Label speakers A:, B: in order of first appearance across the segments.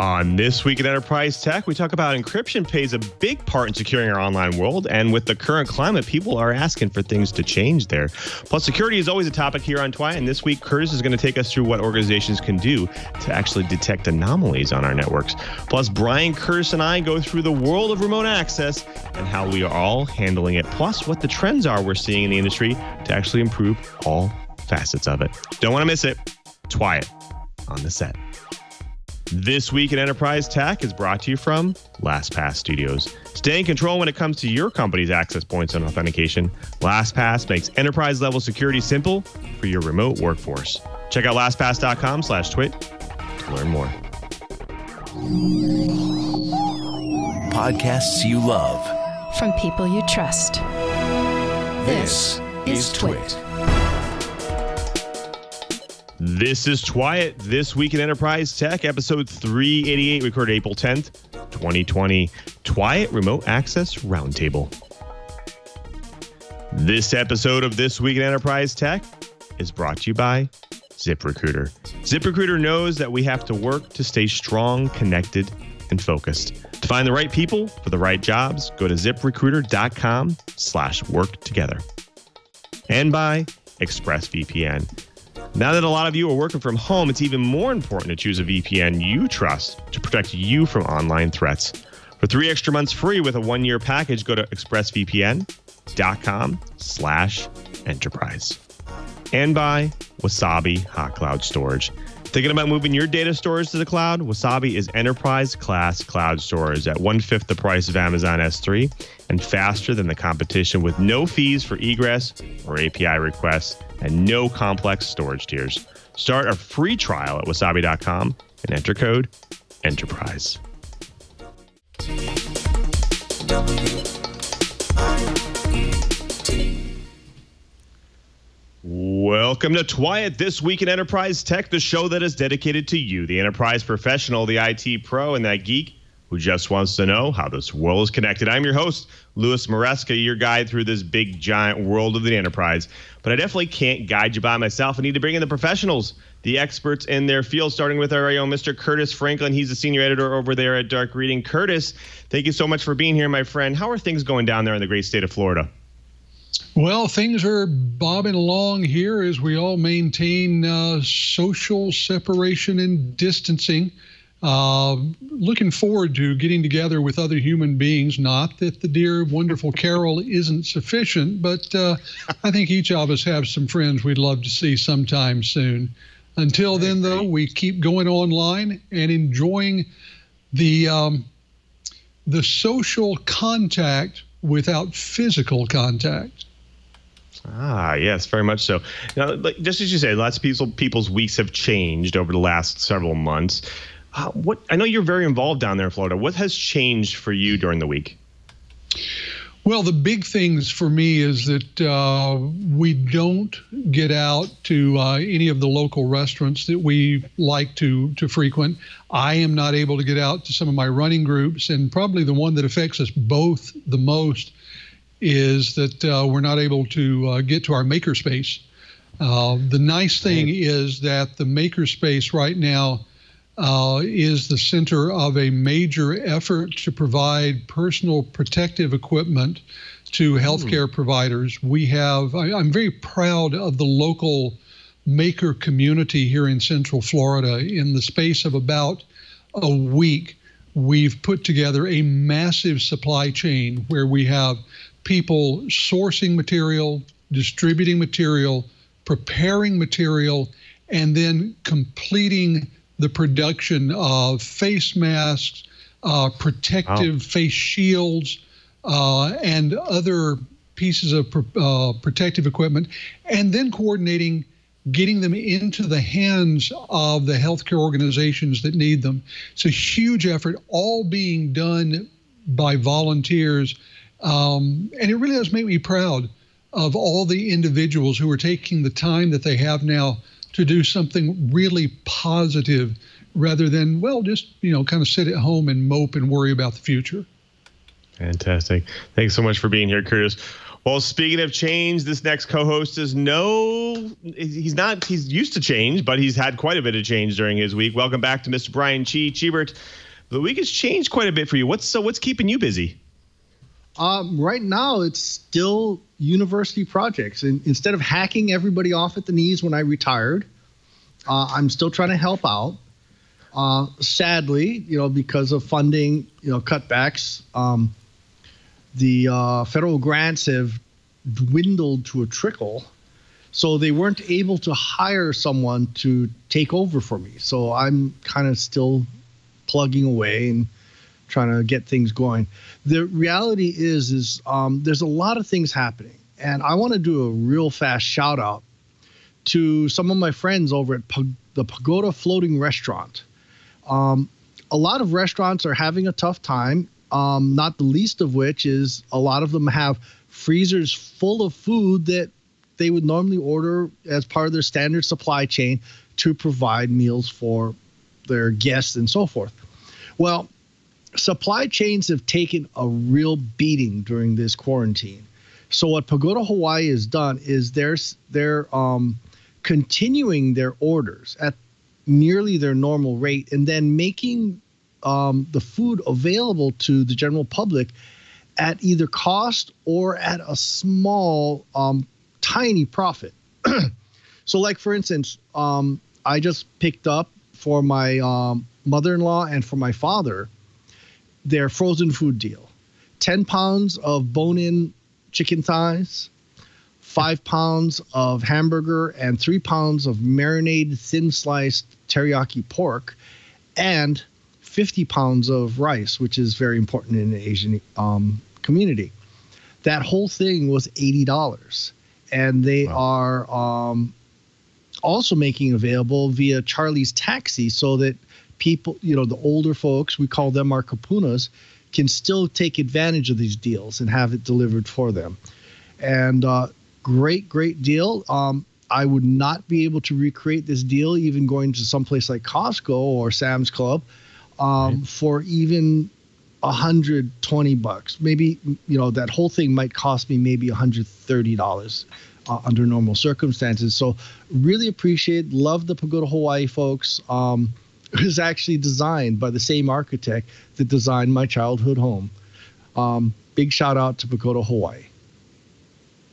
A: On This Week in Enterprise Tech, we talk about encryption plays a big part in securing our online world, and with the current climate, people are asking for things to change there. Plus, security is always a topic here on TWiET, and this week, Curtis is going to take us through what organizations can do to actually detect anomalies on our networks. Plus, Brian, Curtis, and I go through the world of remote access and how we are all handling it, plus what the trends are we're seeing in the industry to actually improve all facets of it. Don't want to miss it. TWiET on the set. This Week in Enterprise Tech is brought to you from LastPass Studios. Stay in control when it comes to your company's access points and authentication. LastPass makes enterprise-level security simple for your remote workforce. Check out lastpass.com/TWiT to learn more.
B: Podcasts you love.
C: From people you trust.
B: This is TWiT.
A: This is TWiET, This Week in Enterprise Tech, episode 388, recorded April 10th, 2020. TWiET Remote Access Roundtable. This episode of This Week in Enterprise Tech is brought to you by ZipRecruiter. ZipRecruiter knows that we have to work to stay strong, connected, and focused. To find the right people for the right jobs, go to ziprecruiter.com/worktogether. And by ExpressVPN. Now that a lot of you are working from home, it's even more important to choose a VPN you trust to protect you from online threats. For 3 extra months free with a 1-year package, go to expressvpn.com/enterprise. And by Wasabi Hot Cloud Storage. Thinking about moving your data storage to the cloud? Wasabi is enterprise-class cloud storage at 1/5 the price of Amazon S3 and faster than the competition with no fees for egress or API requests and no complex storage tiers. Start a free trial at wasabi.com and enter code ENTERPRISE. Welcome to TWiET, This Week in Enterprise Tech, the show that is dedicated to you, the enterprise professional, the IT pro, and that geek who just wants to know how this world is connected. I'm your host, Lou MARESCA, your guide through this big, giant world of the enterprise. But I definitely can't guide you by myself. I need to bring in the professionals, the experts in their field, starting with our own Mr. Curtis Franklin. He's the senior editor over there at Dark Reading. Curtis, thank you so much for being here, my friend. How are things going down there in the great state of Florida?
D: Well, things are bobbing along here as we all maintain social separation and distancing. Looking forward to getting together with other human beings. Not that the dear, wonderful Carol isn't sufficient, but I think each of us have some friends we'd love to see sometime soon. Until then, though, we keep going online and enjoying the social contact without physical contact.
A: Ah, yes, very much so. Now, just as you say, lots of people's weeks have changed over the last several months. I know you're very involved down there in Florida. What has changed for you during the week?
D: Well, the big things for me is that we don't get out to any of the local restaurants that we like to frequent. I am not able to get out to some of my running groups, and probably the one that affects us both the most is that we're not able to get to our makerspace. The nice thing is that the makerspace right now is the center of a major effort to provide personal protective equipment to healthcare providers. We have, I'm very proud of the local maker community here in Central Florida. In the space of about a week, we've put together a massive supply chain where we have people sourcing material, distributing material, preparing material, and then completing the production of face masks, protective face shields, and other pieces of protective equipment, and then coordinating, getting them into the hands of the healthcare organizations that need them. It's a huge effort, all being done by volunteers. And it really does make me proud of all the individuals who are taking the time that they have now to do something really positive rather than, well, just, kind of sit at home and mope and worry about the future.
A: Fantastic. Thanks so much for being here, Curtis. Well, speaking of change, this next co-host he's used to change, but he's had quite a bit of change during his week. Welcome back to Mr. Brian Chee. Cheebert, the week has changed quite a bit for you. What's keeping you busy?
E: Right now, it's still university projects. And instead of hacking everybody off at the knees when I retired, I'm still trying to help out. Sadly, because of funding, cutbacks, the federal grants have dwindled to a trickle. So they weren't able to hire someone to take over for me. So I'm kind of still plugging away and trying to get things going. The reality is there's a lot of things happening. And I want to do a real fast shout out to some of my friends over at the Pagoda Floating Restaurant. A lot of restaurants are having a tough time, not the least of which is a lot of them have freezers full of food that they would normally order as part of their standard supply chain to provide meals for their guests and so forth. Well, supply chains have taken a real beating during this quarantine. So what Pagoda Hawaii has done is they're continuing their orders at nearly their normal rate and then making the food available to the general public at either cost or at a small, tiny profit. So like, for instance, I just picked up for my mother-in-law and for my father their frozen food deal. 10 pounds of bone-in chicken thighs, 5 pounds of hamburger, and 3 pounds of marinated thin-sliced teriyaki pork, and 50 pounds of rice, which is very important in the Asian community. That whole thing was $80. And they are also making available via Charlie's Taxi so that people, the older folks, we call them our kapunas, can still take advantage of these deals and have it delivered for them. And great deal. I would not be able to recreate this deal even going to someplace like Costco or Sam's Club for even $120. Maybe, that whole thing might cost me maybe $130 under normal circumstances. So really appreciate, love the Pagoda Hawaii folks. It was actually designed by the same architect that designed my childhood home. Big shout out to Pagoda Hawaii.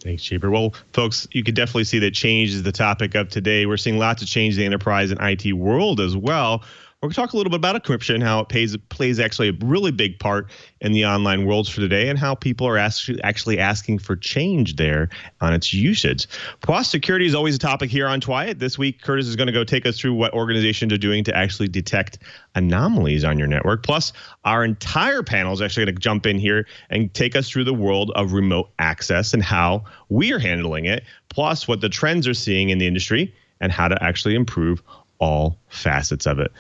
A: Thanks, Cheeber. Well, folks, you can definitely see that change is the topic of today. We're seeing lots of change in the enterprise and IT world as well. We're going to talk a little bit about encryption, how it plays actually a really big part in the online worlds for today, and how people are actually asking for change there on its usage. Plus, security is always a topic here on TWiET. This week, Curtis is going to go take us through what organizations are doing to actually detect anomalies on your network. Plus, our entire panel is actually going to jump in here and take us through the world of remote access and how we are handling it, plus what the trends are seeing in the industry and how to actually improve all facets of it.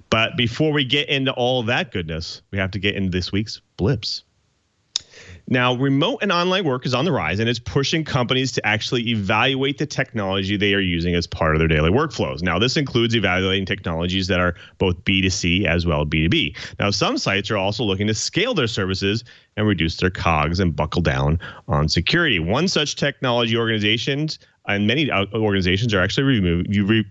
A: But before we get into all that goodness, we have to get into this week's blips. Now, remote and online work is on the rise, and it's pushing companies to actually evaluate the technology they are using as part of their daily workflows. Now, this includes evaluating technologies that are both B2C as well as B2B. Now, some sites are also looking to scale their services and reduce their COGS and buckle down on security. One such technology organizations and many organizations are actually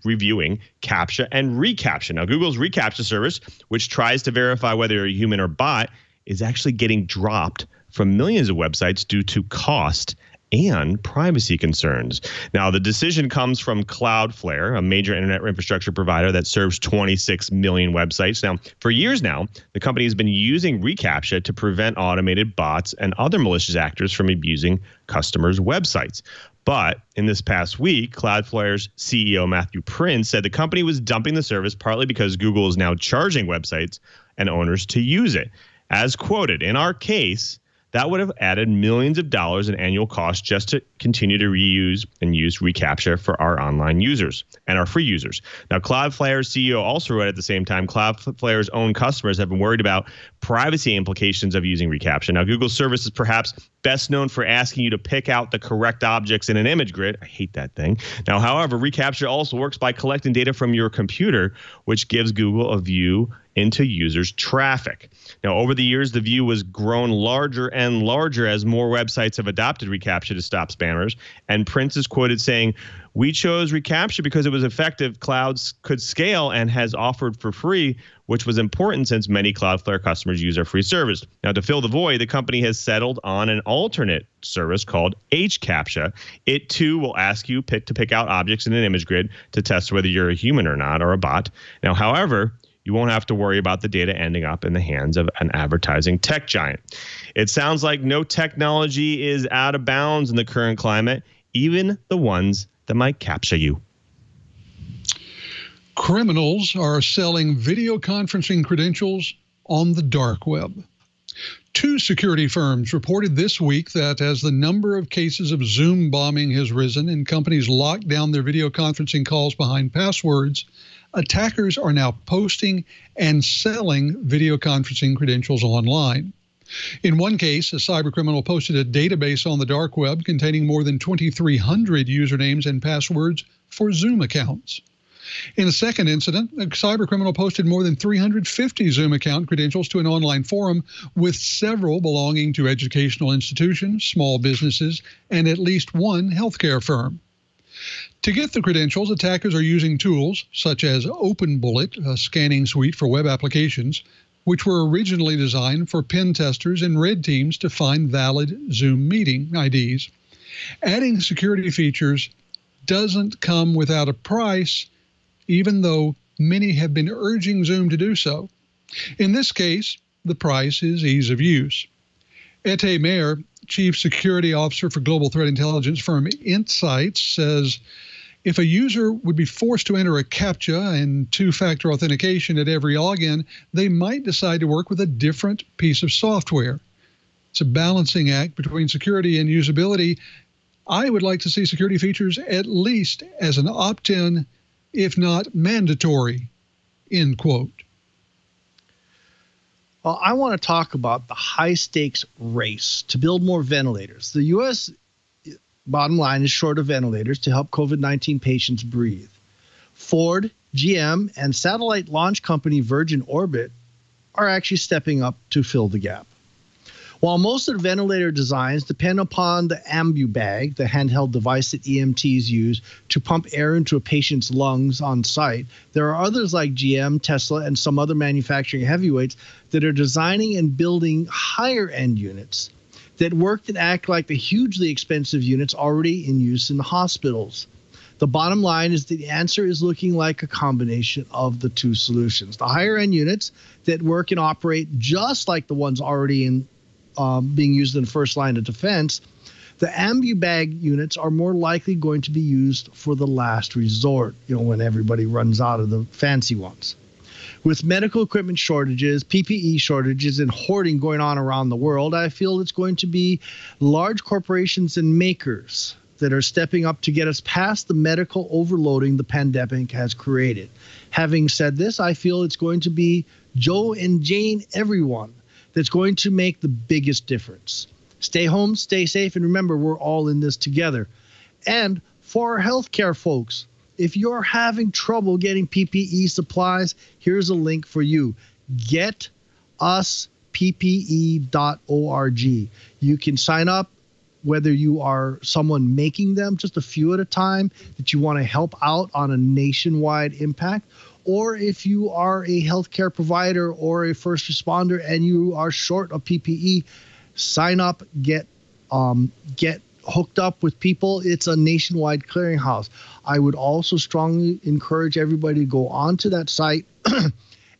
A: reviewing CAPTCHA and ReCAPTCHA. Now, Google's ReCAPTCHA service, which tries to verify whether you're a human or bot, is actually getting dropped from millions of websites due to cost and privacy concerns. Now, the decision comes from Cloudflare, a major internet infrastructure provider that serves 26 million websites. Now, for years now, the company has been using ReCAPTCHA to prevent automated bots and other malicious actors from abusing customers' websites. But in this past week, Cloudflare's CEO Matthew Prince said the company was dumping the service partly because Google is now charging websites and owners to use it. As quoted, in our case, that would have added millions of dollars in annual cost just to continue to reuse and use ReCAPTCHA for our online users and our free users. Now, Cloudflare's CEO also wrote at the same time, Cloudflare's own customers have been worried about privacy implications of using ReCAPTCHA. Now, Google's service is perhaps best known for asking you to pick out the correct objects in an image grid. I hate that thing. Now, however, ReCAPTCHA also works by collecting data from your computer, which gives Google a view into users' traffic. Now, over the years, the view has grown larger and larger as more websites have adopted ReCAPTCHA to stop spammers. And Prince is quoted saying, "We chose ReCAPTCHA because it was effective, clouds could scale, and has offered for free, which was important since many Cloudflare customers use our free service." Now, to fill the void, the company has settled on an alternate service called HCAPTCHA. It, too, will ask you to pick out objects in an image grid to test whether you're a human or not, or a bot. Now, however, you won't have to worry about the data ending up in the hands of an advertising tech giant. It sounds like no technology is out of bounds in the current climate, even the ones that might capture you.
D: Criminals are selling video conferencing credentials on the dark web. 2 security firms reported this week that as the number of cases of Zoom bombing has risen and companies lock down their video conferencing calls behind passwords, attackers are now posting and selling video conferencing credentials online. In one case, a cybercriminal posted a database on the dark web containing more than 2,300 usernames and passwords for Zoom accounts. In a second incident, a cybercriminal posted more than 350 Zoom account credentials to an online forum, with several belonging to educational institutions, small businesses, and at least one healthcare firm. To get the credentials, attackers are using tools such as OpenBullet, a scanning suite for web applications, which were originally designed for pen testers and red teams to find valid Zoom meeting IDs. Adding security features doesn't come without a price, even though many have been urging Zoom to do so. In this case, the price is ease of use. Ete Mayer, Chief Security Officer for global threat intelligence firm Insights, says if a user would be forced to enter a CAPTCHA and 2-factor authentication at every login, they might decide to work with a different piece of software. It's a balancing act between security and usability. I would like to see security features at least as an opt-in, if not mandatory, end quote.
E: Well, I want to talk about the high-stakes race to build more ventilators. The U.S., bottom line, is short of ventilators to help COVID-19 patients breathe. Ford, GM, and satellite launch company Virgin Orbit are actually stepping up to fill the gap. While most of the ventilator designs depend upon the ambu bag, the handheld device that EMTs use to pump air into a patient's lungs on site, there are others like GM, Tesla, and some other manufacturing heavyweights that are designing and building higher-end units that work and act like the hugely expensive units already in use in the hospitals. The bottom line is the answer is looking like a combination of the two solutions. The higher-end units that work and operate just like the ones already in being used in the first line of defense, the ambu bag units are more likely going to be used for the last resort, when everybody runs out of the fancy ones. With medical equipment shortages, PPE shortages, and hoarding going on around the world, I feel it's going to be large corporations and makers that are stepping up to get us past the medical overloading the pandemic has created. Having said this, I feel it's going to be Joe and Jane, everyone, that's going to make the biggest difference. Stay home, stay safe, and remember, we're all in this together. And for our healthcare folks, if you're having trouble getting PPE supplies, here's a link for you. GetUsPPE.org. You can sign up whether you are someone making them, just a few at a time, that you want to help out on a nationwide impact, or if you are a healthcare provider or a first responder and you are short of PPE, sign up, get hooked up with people. It's a nationwide clearinghouse. I would also strongly encourage everybody to go onto that site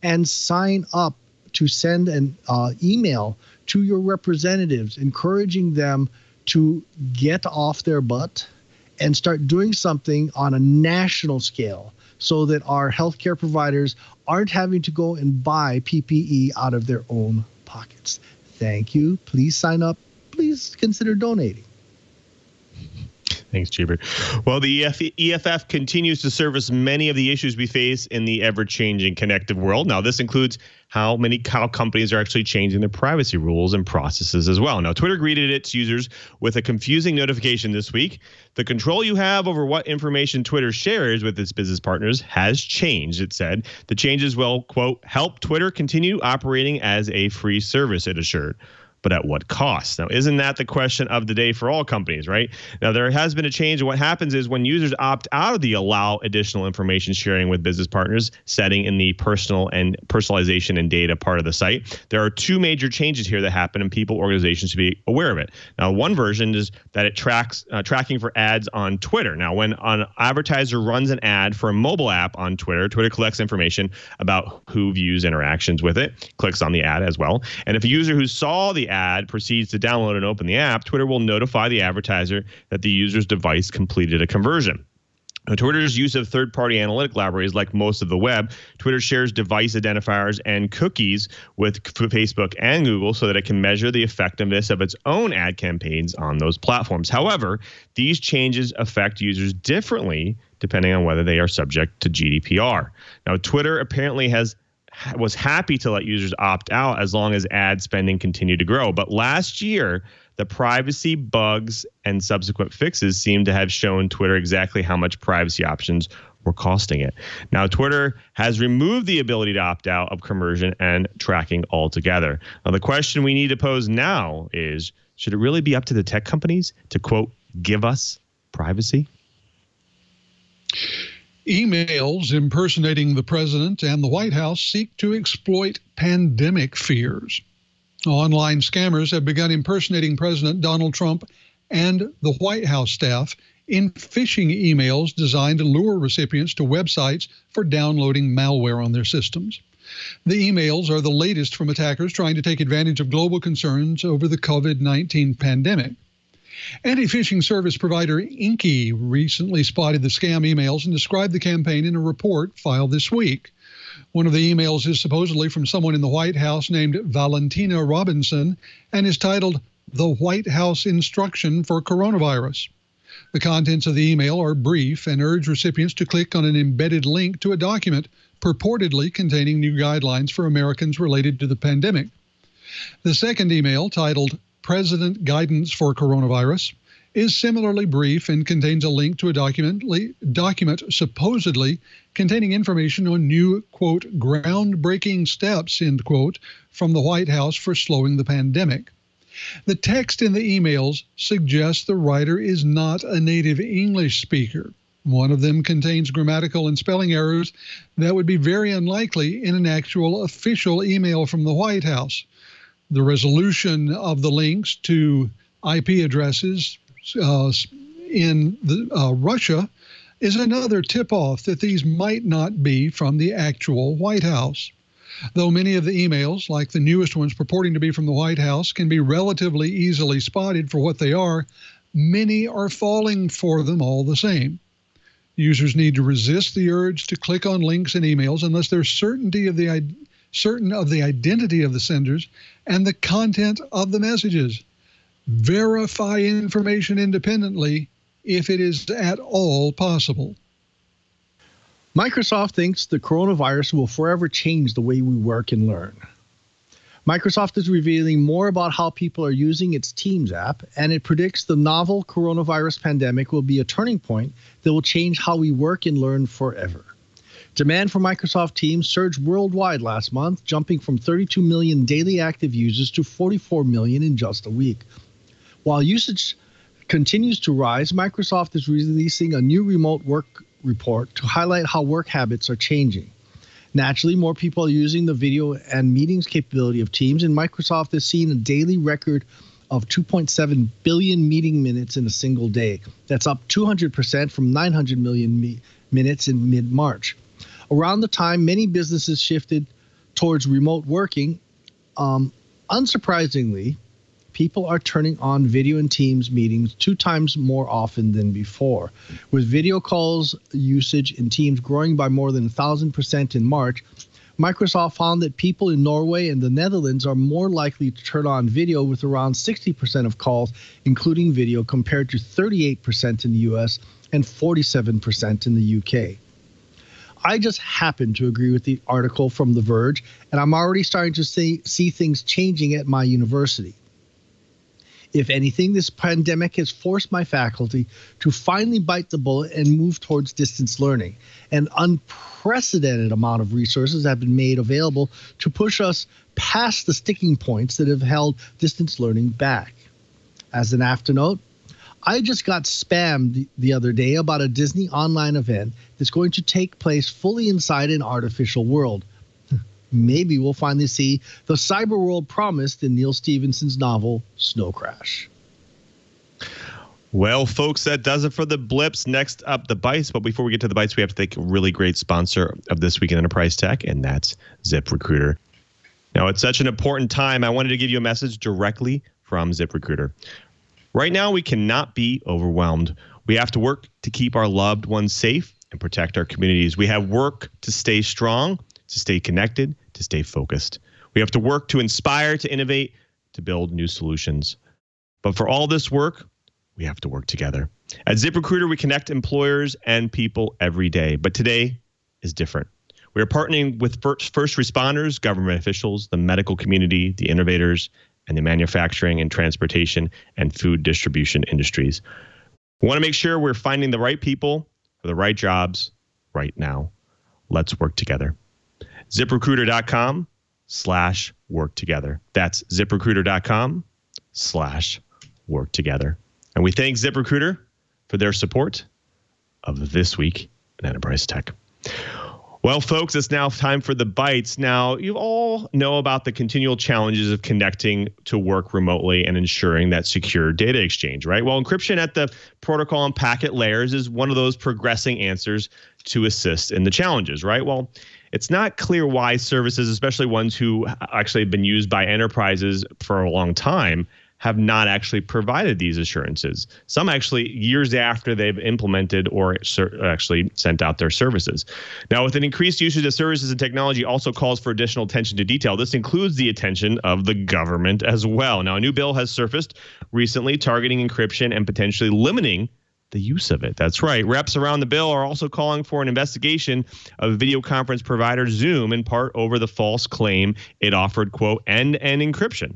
E: and sign up to send an email to your representatives, encouraging them to get off their butt and start doing something on a national scale, so that our healthcare providers aren't having to go and buy PPE out of their own pockets. Thank you. Please sign up. Please consider donating.
A: Thanks, Cheever. Well, the EFF continues to service many of the issues we face in the ever-changing connected world. Now, this includes how companies are actually changing their privacy rules and processes as well. Now, Twitter greeted its users with a confusing notification this week. The control you have over what information Twitter shares with its business partners has changed, it said. The changes will, quote, help Twitter continue operating as a free service, it assured. But at what cost? Now, isn't that the question of the day for all companies, right? Now, there has been a change. And what happens is when users opt out of the allow additional information sharing with business partners setting in the personal and personalization and data part of the site, there are two major changes here that happen, and organizations should be aware of it. Now, one version is that it tracks tracking for ads on Twitter. Now, when an advertiser runs an ad for a mobile app on Twitter, Twitter collects information about who views interactions with it, clicks on the ad as well. And if a user who saw the ad proceeds to download and open the app, Twitter will notify the advertiser that the user's device completed a conversion. Now, Twitter's use of third-party analytic libraries, like most of the web, Twitter shares device identifiers and cookies with Facebook and Google so that it can measure the effectiveness of its own ad campaigns on those platforms. However, these changes affect users differently depending on whether they are subject to GDPR. Now, Twitter apparently was happy to let users opt out as long as ad spending continued to grow. But last year, the privacy bugs and subsequent fixes seemed to have shown Twitter exactly how much privacy options were costing it. Now, Twitter has removed the ability to opt out of conversion and tracking altogether. Now, the question we need to pose now is, should it really be up to the tech companies to, quote, give us privacy?
D: Emails impersonating the president and the White House seek to exploit pandemic fears. Online scammers have begun impersonating President Donald Trump and the White House staff in phishing emails designed to lure recipients to websites for downloading malware on their systems. The emails are the latest from attackers trying to take advantage of global concerns over the COVID-19 pandemic. Anti-phishing service provider Inky recently spotted the scam emails and described the campaign in a report filed this week. One of the emails is supposedly from someone in the White House named Valentina Robinson and is titled The White House Instruction for Coronavirus. The contents of the email are brief and urge recipients to click on an embedded link to a document purportedly containing new guidelines for Americans related to the pandemic. The second email, titled President Guidance for Coronavirus, is similarly brief and contains a link to a document supposedly containing information on new, quote, groundbreaking steps, end quote, from the White House for slowing the pandemic. The text in the emails suggests the writer is not a native English speaker. One of them contains grammatical and spelling errors that would be very unlikely in an actual official email from the White House. The resolution of the links to IP addresses in Russia is another tip-off that these might not be from the actual White House. Though many of the emails, like the newest ones purporting to be from the White House, can be relatively easily spotted for what they are, many are falling for them all the same. Users need to resist the urge to click on links in emails unless they're certain of the identity of the senders and the content of the messages. Verify information independently if it is at all possible.
E: Microsoft thinks the coronavirus will forever change the way we work and learn. Microsoft is revealing more about how people are using its Teams app, and it predicts the novel coronavirus pandemic will be a turning point that will change how we work and learn forever. Demand for Microsoft Teams surged worldwide last month, jumping from 32 million daily active users to 44 million in just a week. While usage continues to rise, Microsoft is releasing a new remote work report to highlight how work habits are changing. Naturally, more people are using the video and meetings capability of Teams, and Microsoft has seen a daily record of 2.7 billion meeting minutes in a single day. That's up 200% from 900 million minutes in mid-March. Around the time many businesses shifted towards remote working, unsurprisingly, people are turning on video and Teams meetings 2 times more often than before. With video calls usage in Teams growing by more than 1,000% in March, Microsoft found that people in Norway and the Netherlands are more likely to turn on video, with around 60% of calls including video, compared to 38% in the US and 47% in the UK. I just happen to agree with the article from The Verge, and I'm already starting to see things changing at my university. If anything, this pandemic has forced my faculty to finally bite the bullet and move towards distance learning. An unprecedented amount of resources have been made available to push us past the sticking points that have held distance learning back. As an afternote, I just got spammed the other day about a Disney online event that's going to take place fully inside an artificial world. Maybe we'll finally see the cyber world promised in Neil Stephenson's novel, Snow Crash.
A: Well, folks, that does it for the blips. Next up, the bites. But before we get to the bites, we have to thank a really great sponsor of This Week in Enterprise Tech, and that's ZipRecruiter. Now, it's such an important time. I wanted to give you a message directly from ZipRecruiter. Right now, we cannot be overwhelmed. We have to work to keep our loved ones safe and protect our communities. We have work to stay strong, to stay connected, to stay focused. We have to work to inspire, to innovate, to build new solutions. But for all this work, we have to work together. At ZipRecruiter, we connect employers and people every day. But today is different. We are partnering with first responders, government officials, the medical community, the innovators, and the manufacturing and transportation and food distribution industries. We want to make sure we're finding the right people for the right jobs right now. Let's work together. ZipRecruiter.com/work together. That's ZipRecruiter.com/work together. And we thank ZipRecruiter for their support of This Week in Enterprise Tech. Well, folks, it's now time for the bites. Now, you all know about the continual challenges of connecting to work remotely and ensuring that secure data exchange, right? Well, encryption at the protocol and packet layers is one of those progressing answers to assist in the challenges, right? Well, it's not clear why services, especially ones who actually have been used by enterprises for a long time, have not actually provided these assurances. Some actually years after they've implemented or actually sent out their services. Now, with an increased usage of services and technology also calls for additional attention to detail. This includes the attention of the government as well. Now, a new bill has surfaced recently targeting encryption and potentially limiting the use of it. That's right. Reps around the bill are also calling for an investigation of video conference provider Zoom, in part over the false claim it offered, quote, end-to-end encryption.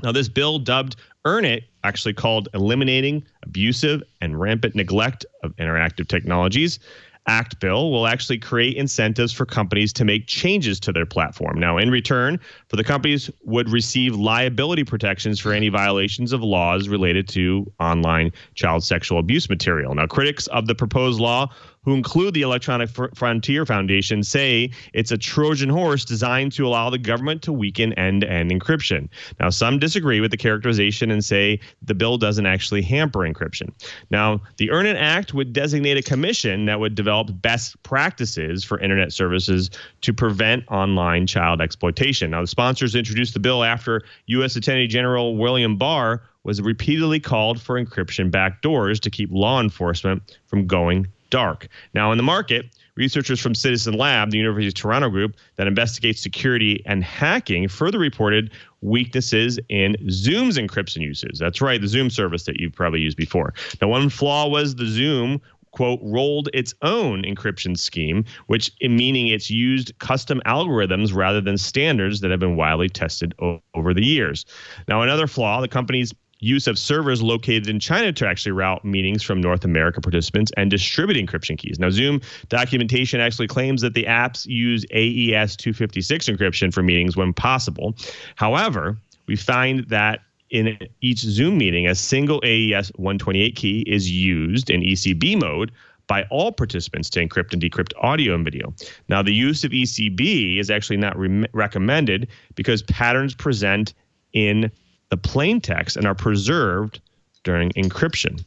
A: Now, this bill, dubbed Earn It, actually called Eliminating Abusive and Rampant Neglect of Interactive Technologies Act bill, will actually create incentives for companies to make changes to their platform. Now, in return, for the companies would receive liability protections for any violations of laws related to online child sexual abuse material. Now, critics of the proposed law, who include the Electronic Frontier Foundation, say it's a Trojan horse designed to allow the government to weaken end-to-end encryption. Now, some disagree with the characterization and say the bill doesn't actually hamper encryption. Now, the Earn It Act would designate a commission that would develop best practices for internet services to prevent online child exploitation. Now, the sponsors introduced the bill after U.S. Attorney General William Barr was repeatedly called for encryption backdoors to keep law enforcement from going dark. Now, in the market, researchers from Citizen Lab, the University of Toronto group that investigates security and hacking, further reported weaknesses in Zoom's encryption uses. That's right, the Zoom service that you've probably used before. Now, one flaw was the Zoom, quote, rolled its own encryption scheme, which meaning it's used custom algorithms rather than standards that have been widely tested over the years. Now, another flaw, the company's use of servers located in China to actually route meetings from North America participants and distribute encryption keys. Now, Zoom documentation actually claims that the apps use AES 256 encryption for meetings when possible. However, we find that in each Zoom meeting, a single AES 128 key is used in ECB mode by all participants to encrypt and decrypt audio and video. Now, the use of ECB is actually not recommended because patterns present in the plain text and are preserved during encryption.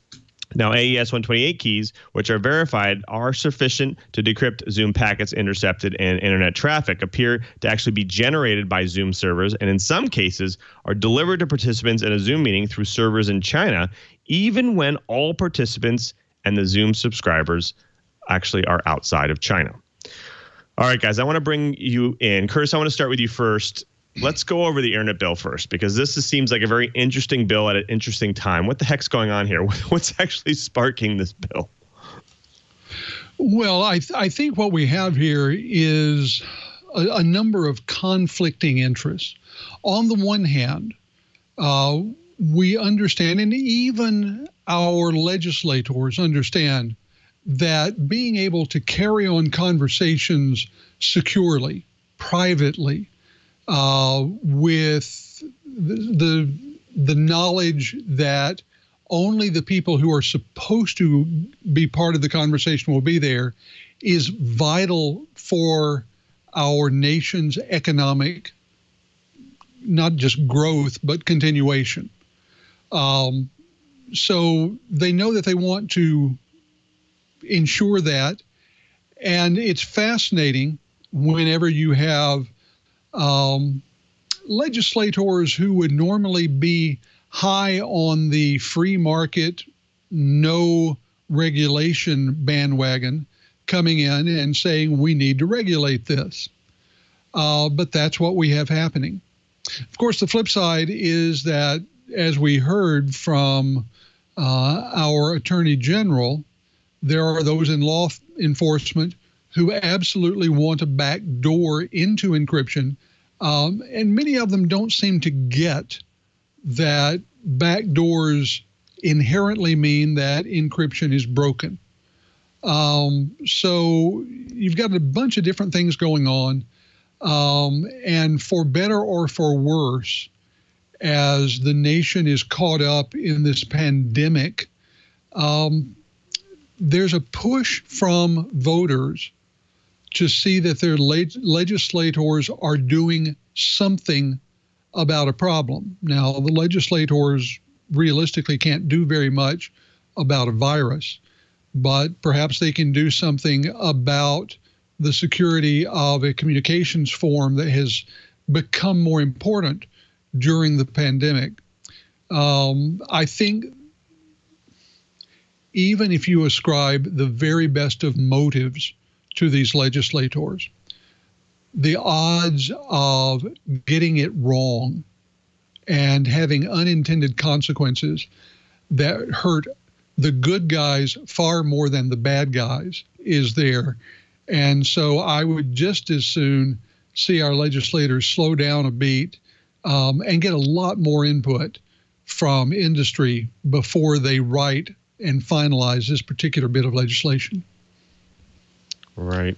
A: Now, AES 128 keys, which are verified, are sufficient to decrypt Zoom packets intercepted in internet traffic, appear to actually be generated by Zoom servers, and in some cases are delivered to participants in a Zoom meeting through servers in China, even when all participants and the Zoom subscribers actually are outside of China. All right, guys, I want to bring you in. Curtis, I want to start with you first. Let's go over the internet bill first, because this seems like a very interesting bill at an interesting time. What the heck's going on here? What's actually sparking this bill?
D: Well, I think what we have here is a number of conflicting interests. On the one hand, we understand, and even our legislators understand, that being able to carry on conversations securely, privately, with the knowledge that only the people who are supposed to be part of the conversation will be there, is vital for our nation's economic, not just growth, but continuation. So they know that they want to ensure that. And it's fascinating whenever you have legislators who would normally be high on the free market, no regulation bandwagon coming in and saying we need to regulate this. But that's what we have happening. Of course, the flip side is that, as we heard from our Attorney General, there are those in law enforcement who absolutely want a back door into encryption. And many of them don't seem to get that back doors inherently mean that encryption is broken. So you've got a bunch of different things going on. And for better or for worse, as the nation is caught up in this pandemic, there's a push from voters to see that their legislators are doing something about a problem. Now, the legislators realistically can't do very much about a virus, but perhaps they can do something about the security of a communications form that has become more important during the pandemic. I think even if you ascribe the very best of motives to these legislators, the odds of getting it wrong and having unintended consequences that hurt the good guys far more than the bad guys is there. And so I would just as soon see our legislators slow down a beat and get a lot more input from industry before they write and finalize this particular bit of legislation.
A: Right.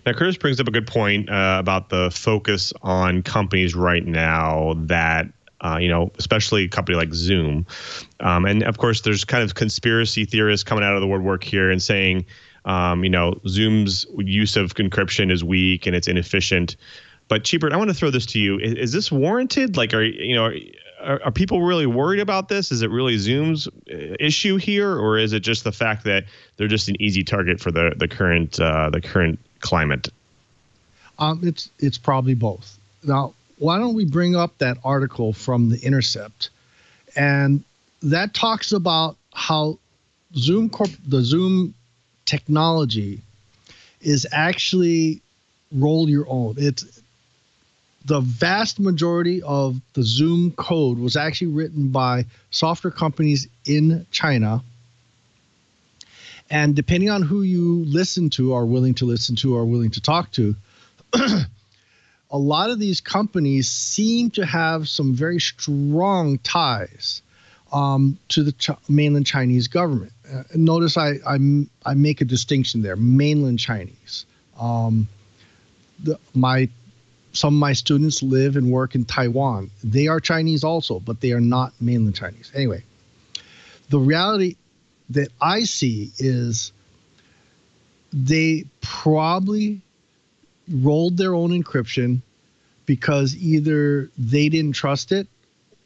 A: Now, Curtis brings up a good point about the focus on companies right now that, especially a company like Zoom. And of course, there's kind of conspiracy theorists coming out of the woodwork here and saying, Zoom's use of encryption is weak and it's inefficient. But Chee, I want to throw this to you. Is this warranted? Like, are people really worried about this? Is it really Zoom's issue here, or is it just the fact that they're just an easy target for the current climate?
E: It's probably both. Now, why don't we bring up that article from The Intercept, and that talks about how the Zoom technology is actually roll your own. It's the vast majority of the Zoom code was actually written by software companies in China. And depending on who you listen to, are willing to listen to, or willing to talk to, a lot of these companies seem to have some very strong ties to the mainland Chinese government. Notice I make a distinction there, mainland Chinese. Some of my students live and work in Taiwan. They are Chinese also, but they are not mainland Chinese. Anyway, the reality that I see is they probably rolled their own encryption because either they didn't trust it,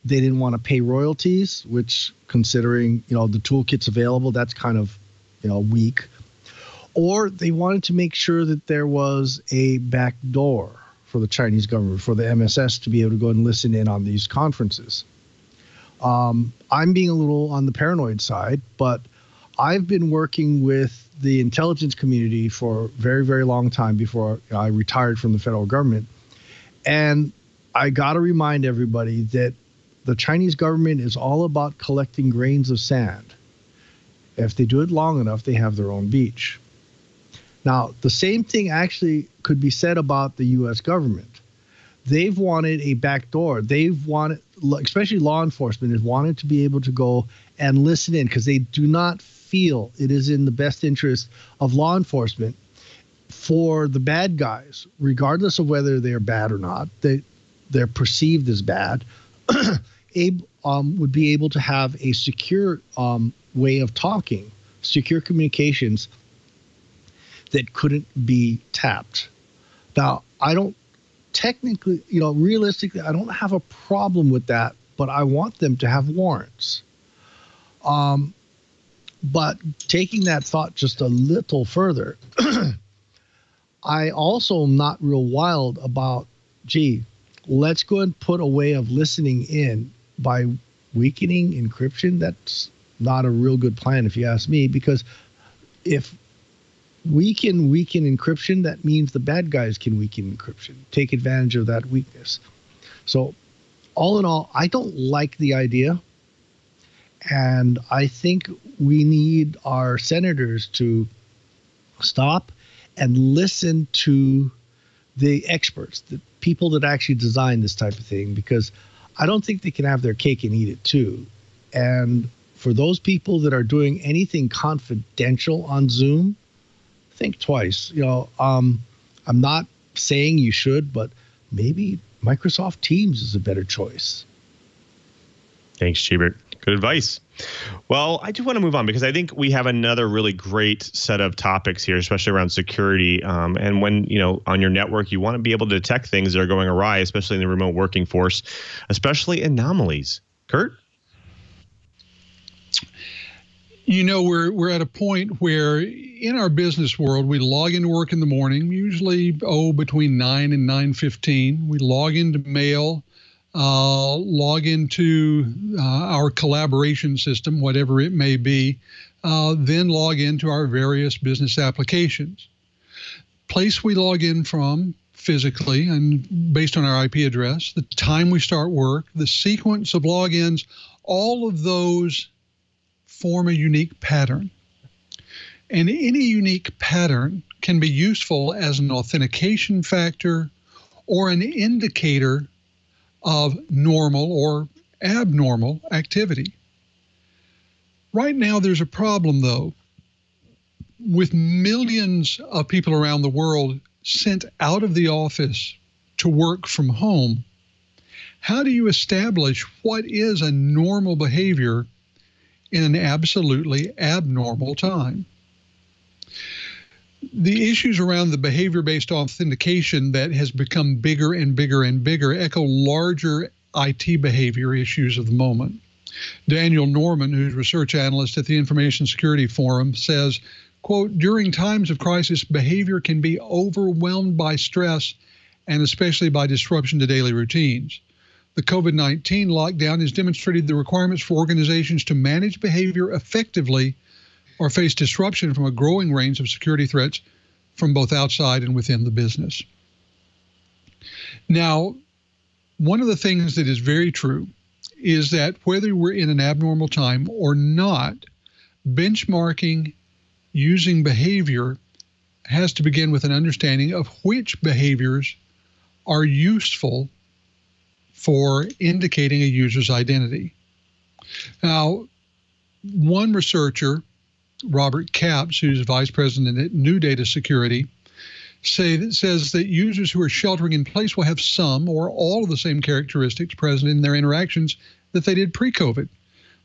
E: they didn't want to pay royalties, which, considering the toolkits available, that's kind of weak, or they wanted to make sure that there was a back door for the Chinese government, for the MSS to be able to go and listen in on these conferences. I'm being a little on the paranoid side, but I've been working with the intelligence community for a very, very long time before I retired from the federal government. And I got to remind everybody that the Chinese government is all about collecting grains of sand. If they do it long enough, they have their own beach. Now, the same thing actually could be said about the U.S. government. They've wanted a backdoor. They've wanted, especially law enforcement, has wanted to be able to go and listen in because they do not feel it is in the best interest of law enforcement for the bad guys, regardless of whether they're bad or not, they're perceived as bad, would be able to have a secure way of talking, secure communications that couldn't be tapped. Now, I don't technically, realistically, I don't have a problem with that, but I want them to have warrants. But taking that thought just a little further, I also am not real wild about, gee, let's go and put a way of listening in by weakening encryption. That's not a real good plan, if you ask me, because if we can weaken encryption, that means the bad guys can weaken encryption, take advantage of that weakness. So all in all, I don't like the idea. And I think we need our senators to stop and listen to the experts, the people that actually design this type of thing, because I don't think they can have their cake and eat it too. And for those people that are doing anything confidential on Zoom, think twice. I'm not saying you should, but maybe Microsoft Teams is a better choice.
A: Thanks, Cheebert. Good advice. Well, I do want to move on because I think we have another really great set of topics here, especially around security. And when, on your network, you want to be able to detect things that are going awry, especially in the remote working force, especially anomalies. Curt?
D: We're at a point where in our business world, we log into work in the morning, usually, between 9 and 9:15. We log into mail, log into our collaboration system, whatever it may be, then log into our various business applications. Place we log in from physically and based on our IP address, the time we start work, the sequence of logins, all of those form a unique pattern. And any unique pattern can be useful as an authentication factor or an indicator of normal or abnormal activity. Right now, there's a problem, though, with millions of people around the world sent out of the office to work from home. How do you establish what is a normal behavior in an absolutely abnormal time? The issues around the behavior-based authentication that has become bigger and bigger and bigger echo larger IT behavior issues of the moment. Daniel Norman, who's research analyst at the Information Security Forum, says, quote, during times of crisis, behavior can be overwhelmed by stress and especially by disruption to daily routines. The COVID-19 lockdown has demonstrated the requirements for organizations to manage behavior effectively or face disruption from a growing range of security threats from both outside and within the business. Now, one of the things that is very true is that whether we're in an abnormal time or not, benchmarking using behavior has to begin with an understanding of which behaviors are useful for indicating a user's identity. Now, one researcher, Robert Capps, who's vice president at New Data Security, says that users who are sheltering in place will have some or all of the same characteristics present in their interactions that they did pre-COVID.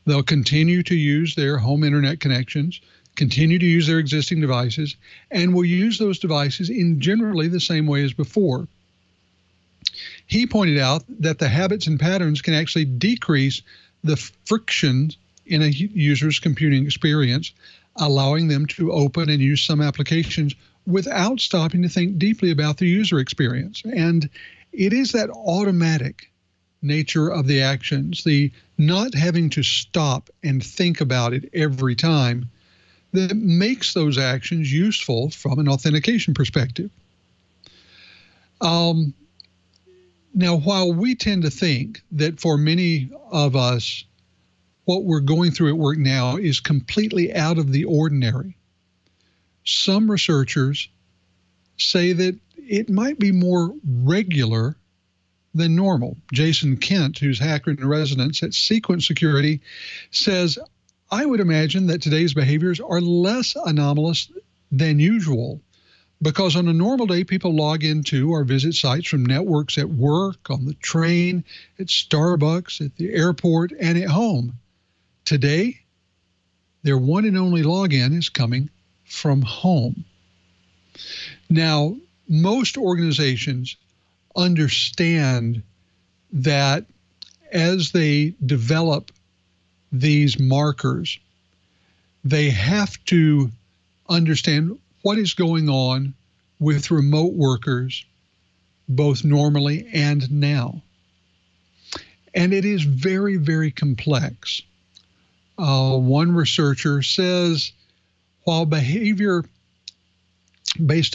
D: They'll continue to use their home internet connections, continue to use their existing devices, and will use those devices in generally the same way as before. He pointed out that the habits and patterns can actually decrease the friction in a user's computing experience, allowing them to open and use some applications without stopping to think deeply about the user experience. And it is that automatic nature of the actions, the not having to stop and think about it every time, that makes those actions useful from an authentication perspective. Now, while we tend to think that for many of us, what we're going through at work now is completely out of the ordinary, some researchers say that it might be more regular than normal. Jason Kent, who's hacker in residence at Sequence Security, says, I would imagine that today's behaviors are less anomalous than usual, because on a normal day, people log into or visit sites from networks at work, on the train, at Starbucks, at the airport, and at home. Today, their one and only login is coming from home. Now, most organizations understand that as they develop these markers, they have to understand what is going on with remote workers, both normally and now. And it is very, very complex. One researcher says, while behavior-based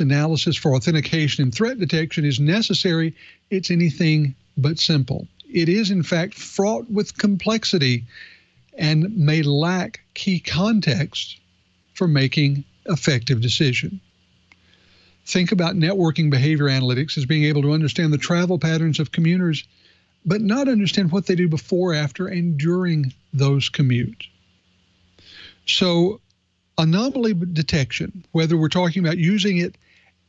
D: analysis for authentication and threat detection is necessary, it's anything but simple. It is, in fact, fraught with complexity and may lack key context for making effective decision. Think about networking behavior analytics as being able to understand the travel patterns of commuters, but not understand what they do before, after, and during those commutes. So anomaly detection, whether we're talking about using it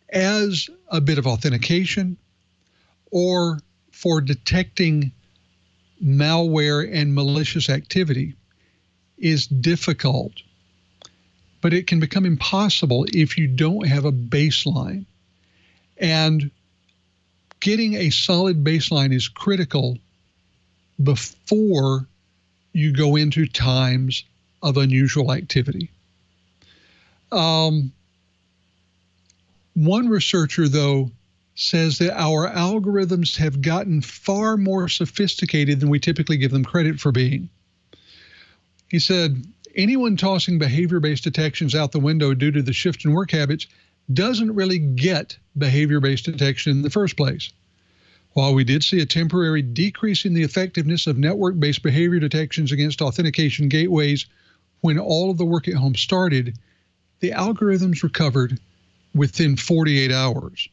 D: as a bit of authentication or for detecting malware and malicious activity, is difficult. But it can become impossible if you don't have a baseline. And getting a solid baseline is critical before you go into times of unusual activity. One researcher, though, says that our algorithms have gotten far more sophisticated than we typically give them credit for being. He said, anyone tossing behavior-based detections out the window due to the shift in work habits doesn't really get behavior-based detection in the first place. While we did see a temporary decrease in the effectiveness of network-based behavior detections against authentication gateways when all of the work at home started, the algorithms recovered within 48 hours.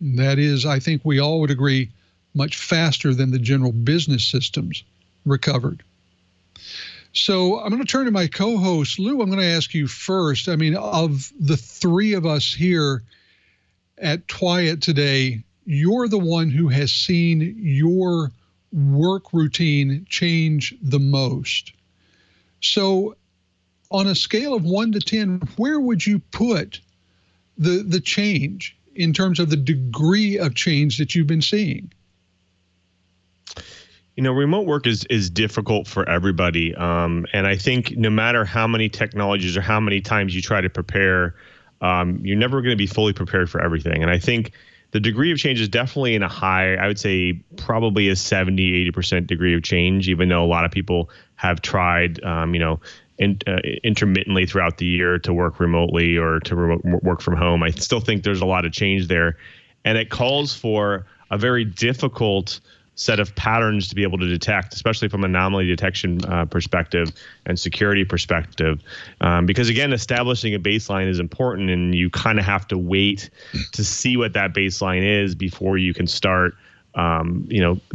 D: That is, I think we all would agree, much faster than the general business systems recovered. So I'm going to turn to my co-host. Lou, I'm going to ask you first. I mean, of the three of us here at TWiET today, you're the one who has seen your work routine change the most. So on a scale of 1 to 10, where would you put the change in terms of the degree of change that you've been seeing?
A: You know, remote work is difficult for everybody. And I think no matter how many technologies or how many times you try to prepare, you're never going to be fully prepared for everything. And I think the degree of change is definitely in a high, I would say probably a 70, 80% degree of change, even though a lot of people have tried, intermittently throughout the year to work remotely or to work from home. I still think there's a lot of change there. And it calls for a very difficult set of patterns to be able to detect, especially from an anomaly detection perspective and security perspective. Because again, establishing a baseline is important, and you kind of have to wait to see what that baseline is before you can start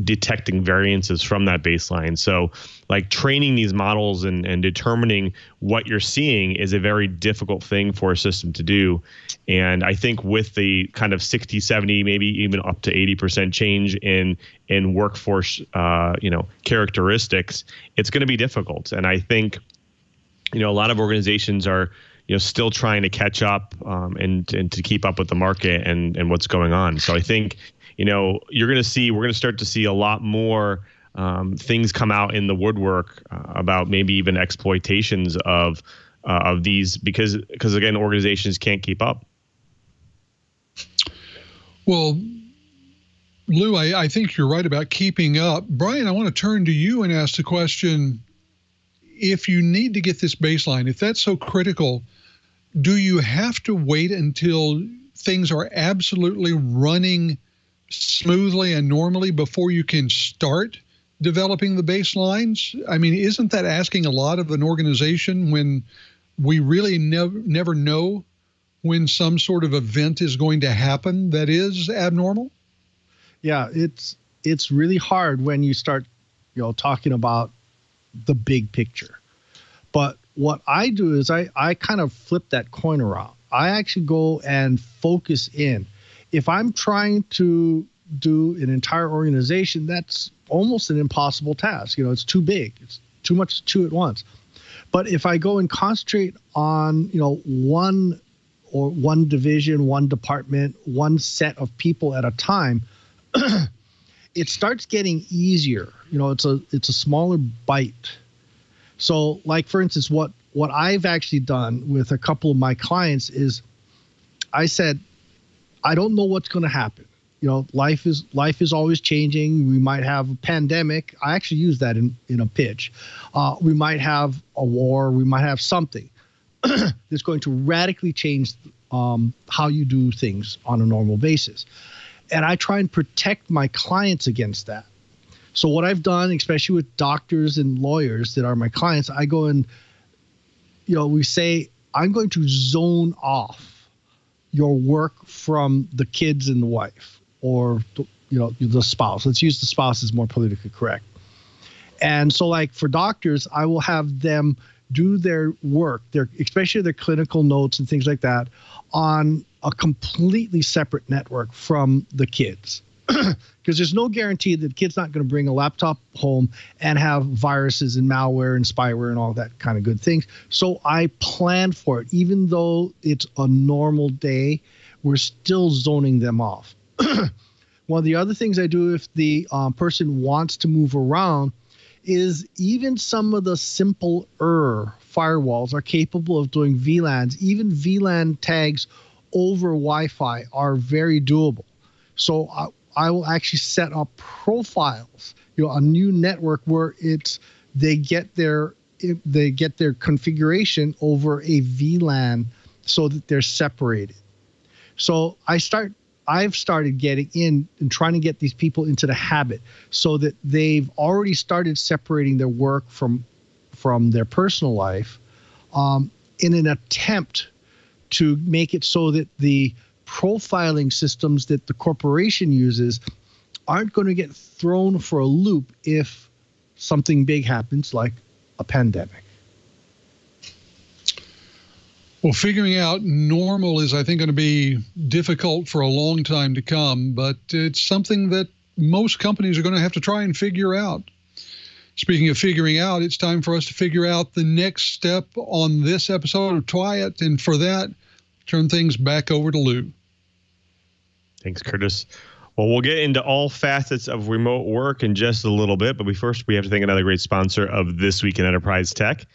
A: detecting variances from that baseline. So like training these models and determining what you're seeing is a very difficult thing for a system to do. And I think with the kind of 60, 70, maybe even up to 80% change in workforce, characteristics, it's going to be difficult. And I think, a lot of organizations are, still trying to catch up and to keep up with the market and what's going on. So I think, we're going to start to see a lot more things come out in the woodwork about maybe even exploitations of these because again, organizations can't keep up.
D: Well, Lou, I think you're right about keeping up. Brian, I want to turn to you and ask the question, if you need to get this baseline, if that's so critical, do you have to wait until things are absolutely running smoothly and normally before you can start developing the baselines? I mean, isn't that asking a lot of an organization when we really never know when some sort of event is going to happen that is abnormal?
E: Yeah, it's really hard when you start, talking about the big picture. But what I do is I kind of flip that coin around. I actually go and focus in. If I'm trying to do an entire organization, that's almost an impossible task. It's too big. It's too much to chew at once. But if I go and concentrate on, one division, one department, one set of people at a time, it starts getting easier. It's a smaller bite. So, like, for instance, what I've actually done with a couple of my clients is I said, I don't know what's going to happen. Life is always changing. We might have a pandemic. I actually use that in a pitch. We might have a war. We might have something that's going to radically change how you do things on a normal basis. And I try and protect my clients against that. So what I've done, especially with doctors and lawyers that are my clients, I go and, we say, I'm going to zone off your work from the kids and the wife, or, the spouse. Let's use the spouse as more politically correct. And so, like, for doctors, I will have them do their work, especially their clinical notes and things like that, on a completely separate network from the kids. Because there's no guarantee that the kid's not going to bring a laptop home and have viruses and malware and spyware and all that kind of good things. So I plan for it. Even though it's a normal day, we're still zoning them off. One of the other things I do if the person wants to move around is even some of the simpler firewalls are capable of doing VLANs. Even VLAN tags over Wi-Fi are very doable. So I will actually set up profiles, a new network where they get their configuration over a VLAN so that they're separated. So I've started getting in and trying to get these people into the habit so that they've already started separating their work from their personal life in an attempt to make it so that the profiling systems that the corporation uses aren't going to get thrown for a loop if something big happens, like a pandemic.
D: Well, figuring out normal is, I think, going to be difficult for a long time to come, but it's something that most companies are going to have to try and figure out. Speaking of figuring out, it's time for us to figure out the next step on this episode of TWiET, and for that, turn things back over to Lou.
A: Thanks, Curtis. Well, we'll get into all facets of remote work in just a little bit, but first we have to thank another great sponsor of This Week in Enterprise Tech,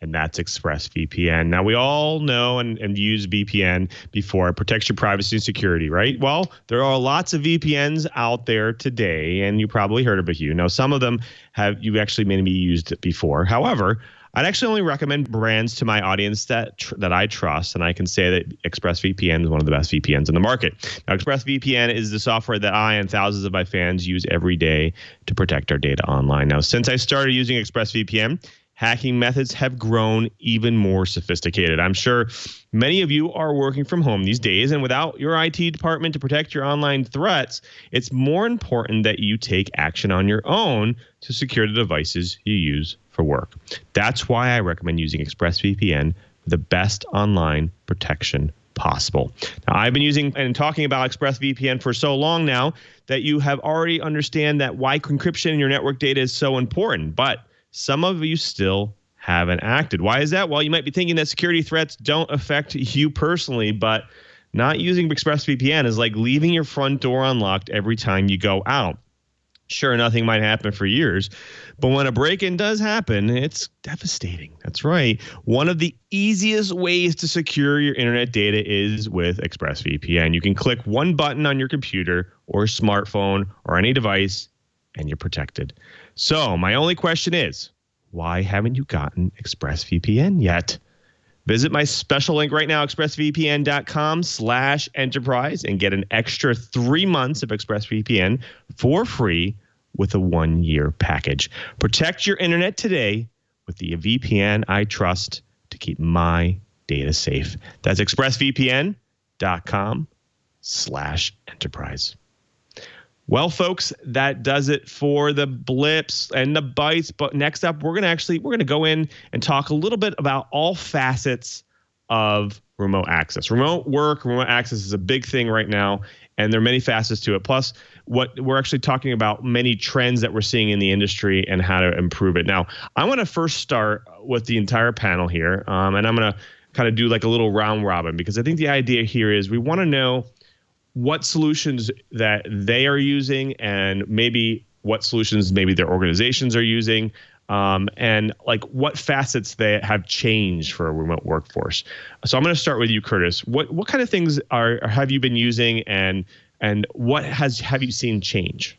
A: and that's ExpressVPN. Now, we all know and use VPN before. It protects your privacy and security, right? Well, there are lots of VPNs out there today, and you probably heard of a few. Now, some of them you've actually maybe used before. However, I'd actually only recommend brands to my audience that I trust, and I can say that ExpressVPN is one of the best VPNs in the market. Now, ExpressVPN is the software that I and thousands of my fans use every day to protect our data online. Now, since I started using ExpressVPN, hacking methods have grown even more sophisticated. I'm sure many of you are working from home these days, and without your IT department to protect your online threats, it's more important that you take action on your own to secure the devices you use for work. That's why I recommend using ExpressVPN for the best online protection possible. Now, I've been using and talking about ExpressVPN for so long now that you have already understand that why encryption in your network data is so important, but some of you still haven't acted. Why is that? Well, you might be thinking that security threats don't affect you personally, but not using ExpressVPN is like leaving your front door unlocked every time you go out. Sure, nothing might happen for years, but when a break-in does happen, it's devastating. That's right. One of the easiest ways to secure your internet data is with ExpressVPN. You can click one button on your computer or smartphone or any device, and you're protected. So my only question is, why haven't you gotten ExpressVPN yet? Visit my special link right now, expressvpn.com/enterprise, and get an extra 3 months of ExpressVPN for free with a 1-year package. Protect your internet today with the VPN I trust to keep my data safe. That's expressvpn.com/enterprise. Well, folks, that does it for the blips and the bites. But next up, we're gonna go in and talk a little bit about all facets of remote access. Remote work, remote access is a big thing right now, and there are many facets to it. Plus, what we're actually talking about many trends that we're seeing in the industry and how to improve it. Now, I want to first start with the entire panel here, and I'm going to kind of do like a little round robin, because I think the idea here is we want to know what solutions that they are using, and maybe what solutions maybe their organizations are using, and like what facets they have changed for a remote workforce. So I'm going to start with you, Curtis. What kind of things have you been using, and what have you seen change?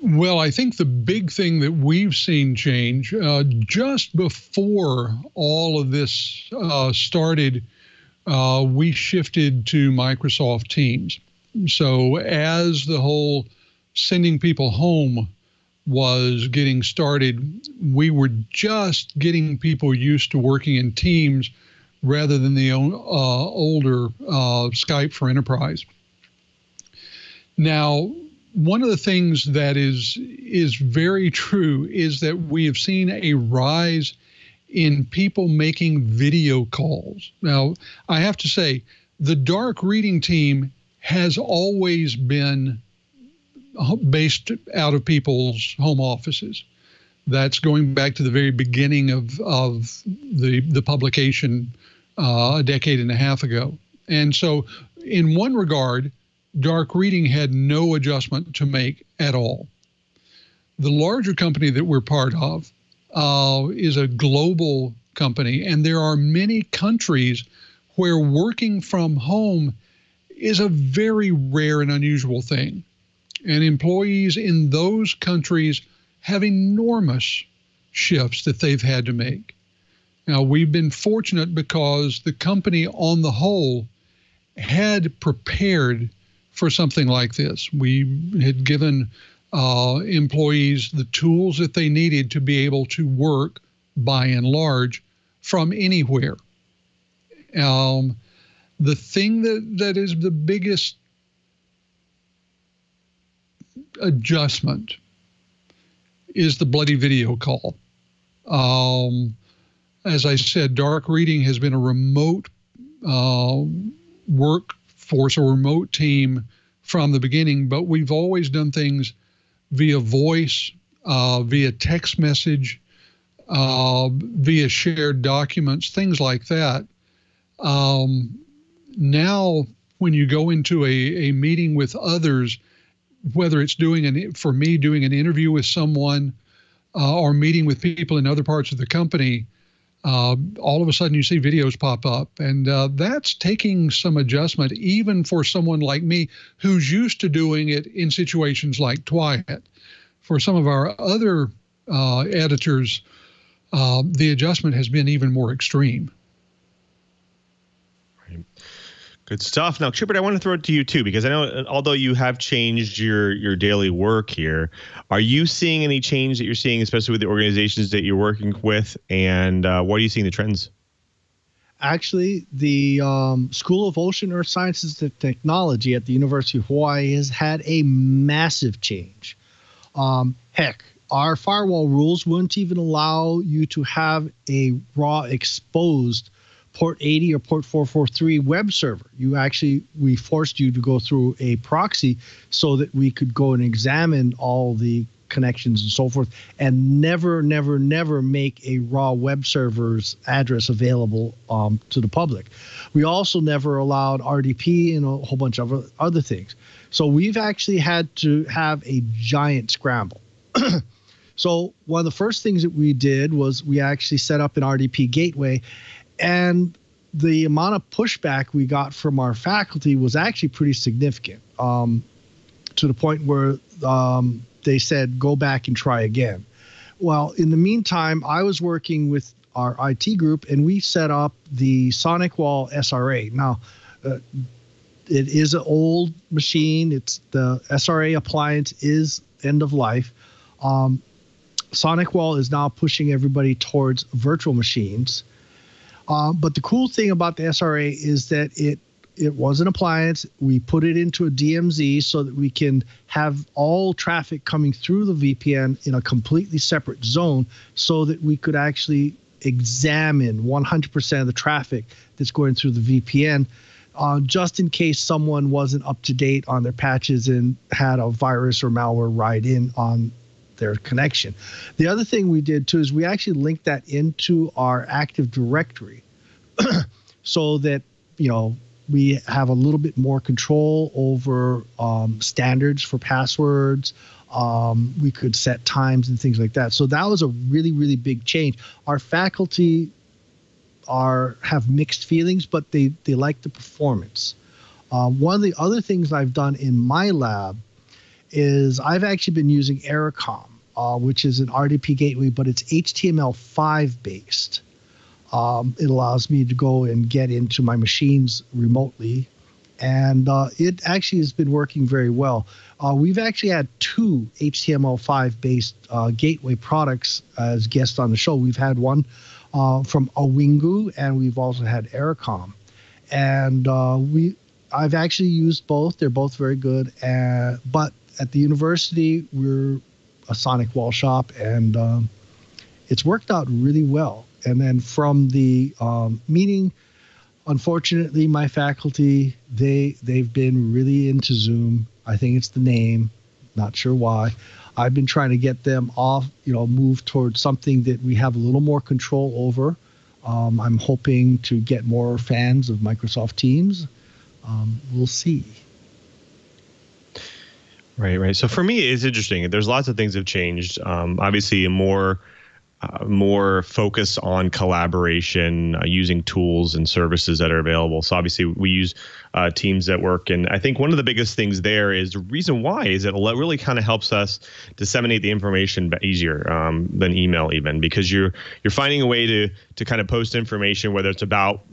D: Well, I think the big thing that we've seen change just before all of this started, we shifted to Microsoft Teams. So as the whole sending people home was getting started, we were just getting people used to working in Teams rather than the older Skype for Enterprise. Now, one of the things that is very true is that we have seen a rise in people making video calls. Now, I have to say, the dark reading team has always been based out of people's home offices. That's going back to the very beginning of the publication a decade and a half ago. And so in one regard, dark reading had no adjustment to make at all. The larger company that we're part of is a global company, and there are many countries where working from home is a very rare and unusual thing. And employees in those countries have enormous shifts that they've had to make. Now, we've been fortunate because the company on the whole had prepared for something like this. We had given employees the tools that they needed to be able to work, by and large, from anywhere. The thing that is the biggest adjustment is the bloody video call. As I said, dark reading has been a remote workforce, a remote team from the beginning, but we've always done things via voice, via text message, via shared documents, things like that. Now, when you go into a meeting with others, whether it's doing an interview with someone or meeting with people in other parts of the company, all of a sudden you see videos pop up, and that's taking some adjustment, even for someone like me who's used to doing it in situations like TWiET. For some of our other editors, the adjustment has been even more extreme.
A: Right. Good stuff. Now, Chipper, I want to throw it to you too, because I know although you have changed your daily work here, are you seeing any change that you're seeing, especially with the organizations that you're working with, and what are you seeing the trends?
E: Actually, the School of Ocean, Earth Sciences and Technology at the University of Hawaii has had a massive change. Heck, our firewall rules wouldn't even allow you to have a raw exposed port 80 or port 443 web server. We forced you to go through a proxy so that we could go and examine all the connections and so forth, and never make a raw web server's address available to the public. We also never allowed RDP and a whole bunch of other things. So we've actually had to have a giant scramble. So one of the first things that we did was we actually set up an RDP gateway, and the amount of pushback we got from our faculty was actually pretty significant, to the point where they said, go back and try again. Well, in the meantime, I was working with our IT group, and we set up the SonicWall SRA. Now, it is an old machine. It's the SRA appliance is end of life. SonicWall is now pushing everybody towards virtual machines. But the cool thing about the SRA is that it was an appliance. We put it into a DMZ so that we can have all traffic coming through the VPN in a completely separate zone so that we could actually examine 100% of the traffic that's going through the VPN, just in case someone wasn't up to date on their patches and had a virus or malware ride in on their connection. The other thing we did too is we actually linked that into our Active Directory so that, we have a little bit more control over standards for passwords. We could set times and things like that. So that was a really, really big change. Our faculty have mixed feelings, but they like the performance. One of the other things I've done in my lab is I've actually been using Ericom, which is an RDP gateway, but it's HTML5 based. It allows me to go and get into my machines remotely, and it actually has been working very well. We've actually had 2 HTML5 based gateway products as guests on the show. We've had one from Awingu, and we've also had Ericom. And I've actually used both. They're both very good. But at the university, we're a SonicWall shop, and it's worked out really well. And then from the meeting, unfortunately, my faculty, they've been really into Zoom. I think it's the name, not sure why. I've been trying to get them off, move towards something that we have a little more control over. I'm hoping to get more fans of Microsoft Teams. We'll see.
A: Right. So for me, it's interesting. There's lots of things have changed. Obviously, a more focus on collaboration, using tools and services that are available. So obviously we use Teams at work. And I think one of the biggest things there is the reason why is it really kind of helps us disseminate the information easier than email even, because you're finding a way to kind of post information, whether it's about,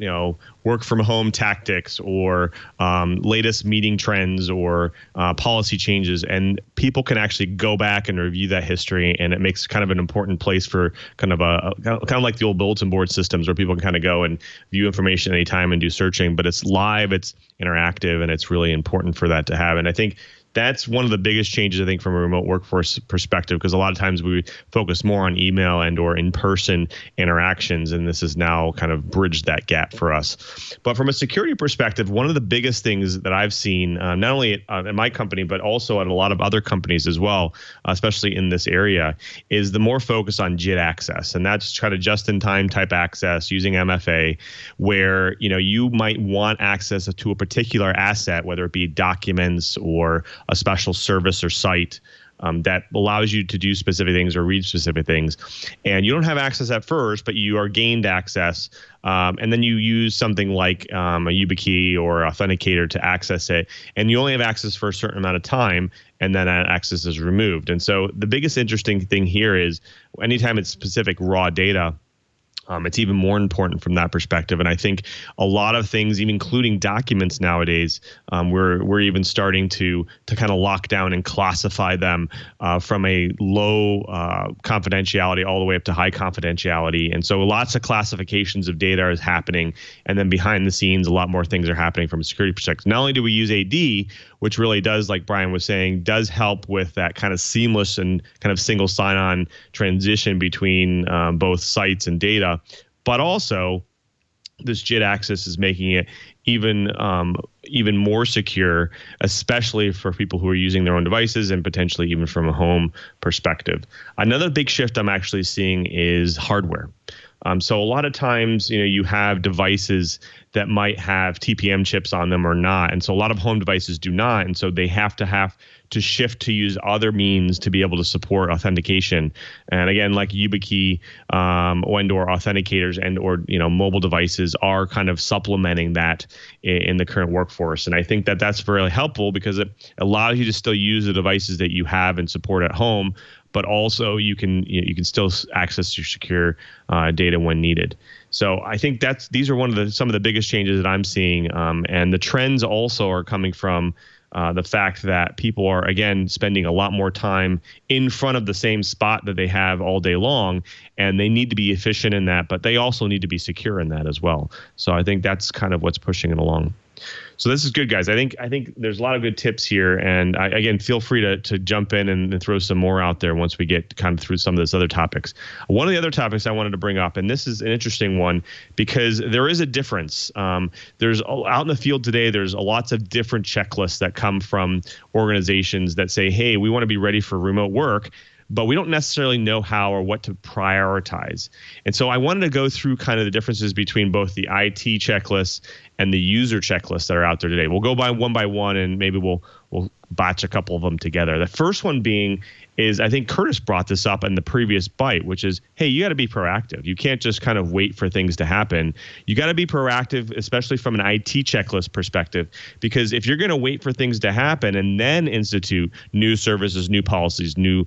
A: work from home tactics or latest meeting trends or policy changes. And people can actually go back and review that history. And it makes kind of an important place for kind of like the old bulletin board systems where people can kind of go and view information anytime and do searching. But it's live, it's interactive, and it's really important for that to have. And I think that's one of the biggest changes, I think, from a remote workforce perspective, because a lot of times we focus more on email and or in-person interactions, and this has now kind of bridged that gap for us. But from a security perspective, one of the biggest things that I've seen, not only at my company, but also at a lot of other companies as well, especially in this area, is the more focus on JIT access. And that's kind of just-in-time type access using MFA, where you might want access to a particular asset, whether it be documents or a special service or site that allows you to do specific things or read specific things. And you don't have access at first, but you are gained access. And then you use something like a YubiKey or Authenticator to access it. And you only have access for a certain amount of time, and then that access is removed. And so the biggest interesting thing here is anytime it's specific raw data, it's even more important from that perspective. And I think a lot of things, even including documents nowadays, we're even starting to kind of lock down and classify them from a low confidentiality all the way up to high confidentiality. And so lots of classifications of data is happening. And then behind the scenes, a lot more things are happening from a security perspective. Not only do we use AD, which really does, like Brian was saying, does help with that kind of seamless and kind of single sign-on transition between both sites and data, but also this JIT access is making it even more secure, especially for people who are using their own devices and potentially even from a home perspective. Another big shift I'm actually seeing is hardware. So a lot of times, you have devices that might have TPM chips on them or not. And so a lot of home devices do not. And so they have to shift to use other means to be able to support authentication. And again, like YubiKey and/or authenticators and/or mobile devices are kind of supplementing that in the current workforce. And I think that that's very helpful because it allows you to still use the devices that you have and support at home, but also you can still access your secure data when needed. So I think these are some of the biggest changes that I'm seeing, and the trends also are coming from the fact that people are, again, spending a lot more time in front of the same spot that they have all day long, and they need to be efficient in that, but they also need to be secure in that as well. So I think that's kind of what's pushing it along. So this is good, guys. I think there's a lot of good tips here, and again, feel free to jump in and throw some more out there once we get kind of through some of those other topics. One of the other topics I wanted to bring up, and this is an interesting one because there is a difference. There's out in the field today, there's lots of different checklists that come from organizations that say, hey, we want to be ready for remote work, but we don't necessarily know how or what to prioritize. And so I wanted to go through kind of the differences between both the IT checklists and the user checklists that are out there today. We'll go by one, and maybe we'll batch a couple of them together. The first one being is, I think Curtis brought this up in the previous bite, which is, hey, you got to be proactive. You can't just kind of wait for things to happen. You got to be proactive, especially from an IT checklist perspective, because if you're going to wait for things to happen and then institute new services, new policies, new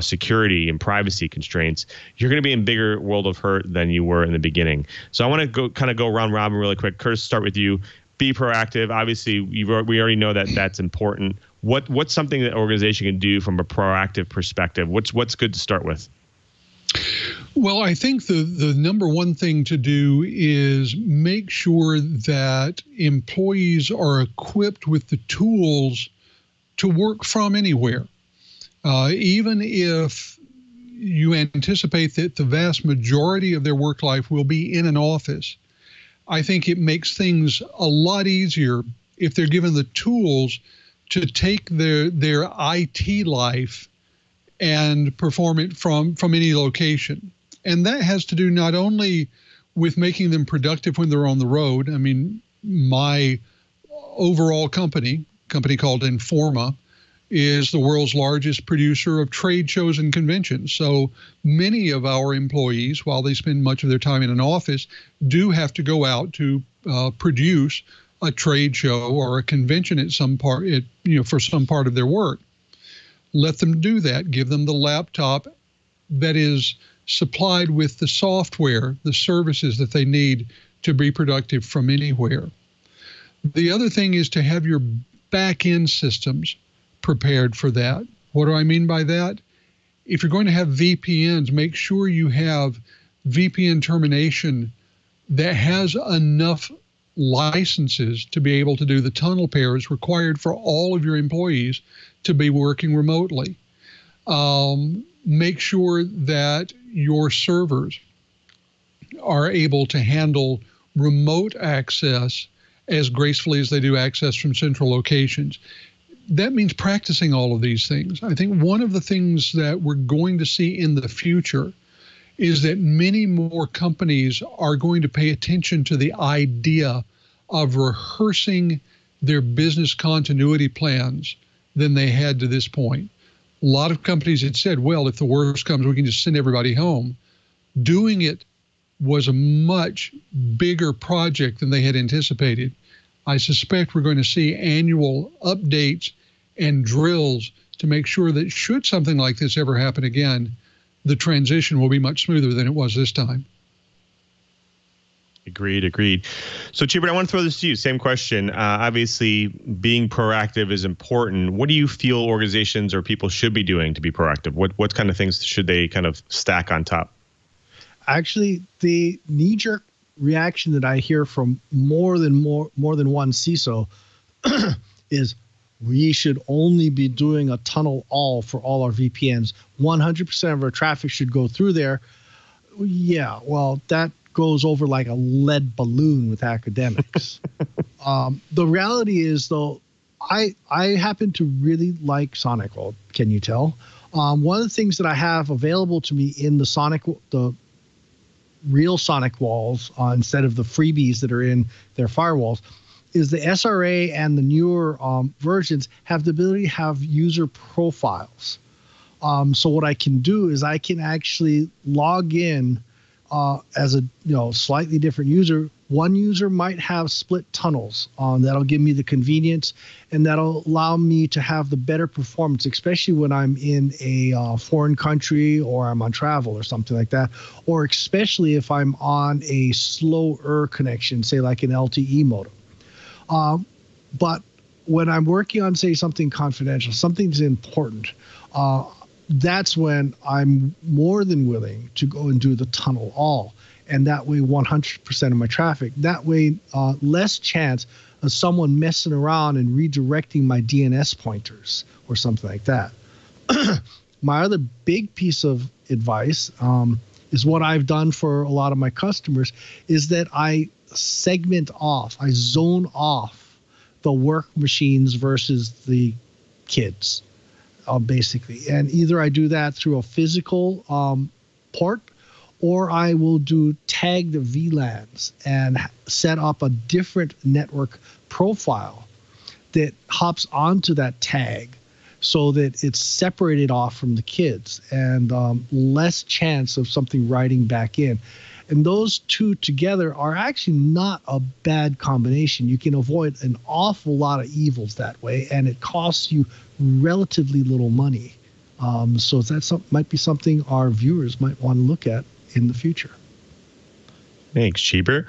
A: security and privacy constraints, you're going to be in bigger world of hurt than you were in the beginning. So I want to go round robin really quick. Curtis, start with you. Be proactive. Obviously, we already know that that's important. What's something that an organization can do from a proactive perspective? What's good to start with?
D: Well, I think the number one thing to do is make sure that employees are equipped with the tools to work from anywhere. Even if you anticipate that the vast majority of their work life will be in an office, I think it makes things a lot easier if they're given the tools to take their IT life and perform it from any location. And that has to do not only with making them productive when they're on the road. I mean, my overall company called Informa, is the world's largest producer of trade shows and conventions. So many of our employees, while they spend much of their time in an office, do have to go out to produce a trade show or a convention at some part, for some part of their work. Let them do that. Give them the laptop that is supplied with the software, the services that they need to be productive from anywhere. The other thing is to have your back-end systems prepared for that. What do I mean by that? If you're going to have VPNs, make sure you have VPN termination that has enough licenses to be able to do the tunnel pairs required for all of your employees to be working remotely. Make sure that your servers are able to handle remote access as gracefully as they do access from central locations. That means practicing all of these things. I think one of the things that we're going to see in the future is that many more companies are going to pay attention to the idea of rehearsing their business continuity plans than they had to this point. A lot of companies had said, well, if the worst comes, we can just send everybody home. Doing it was a much bigger project than they had anticipated. I suspect we're going to see annual updates and drills to make sure that should something like this ever happen again, the transition will be much smoother than it was this time.
A: Agreed. So, Chee, I want to throw this to you. Same question. Obviously, being proactive is important. What do you feel organizations or people should be doing to be proactive? What kind of things should they kind of stack on top?
E: Actually, the knee-jerk reaction that I hear from more than one CISO is we should only be doing a tunnel all for all our VPNs. 100% of our traffic should go through there. Yeah, well, that goes over like a lead balloon with academics. The reality is, though, I happen to really like SonicWall. Can you tell? One of the things that I have available to me in the real Sonic walls instead of the freebies that are in their firewalls is the SRA and the newer versions have the ability to have user profiles. So what I can do is I can actually log in as a slightly different user One user might have split tunnels. That'll give me the convenience, and that'll allow me to have the better performance, especially when I'm in a foreign country or I'm on travel or something like that, or especially if I'm on a slower connection, say like an LTE modem. But when I'm working on, say, something confidential, something's important, that's when I'm more than willing to go and do the tunnel all. And that way 100% of my traffic. That way less chance of someone messing around and redirecting my DNS pointers or something like that. My other big piece of advice is what I've done for a lot of my customers is that I segment off, I zone off the work machines versus the kids, basically. And either I do that through a physical port, or I will do tagged VLANs and set up a different network profile that hops onto that tag so that it's separated off from the kids and less chance of something writing back in. And those two together are actually not a bad combination. You can avoid an awful lot of evils that way, and it costs you relatively little money. So that might be something our viewers might want to look at in the future.
A: Thanks, Cheeber.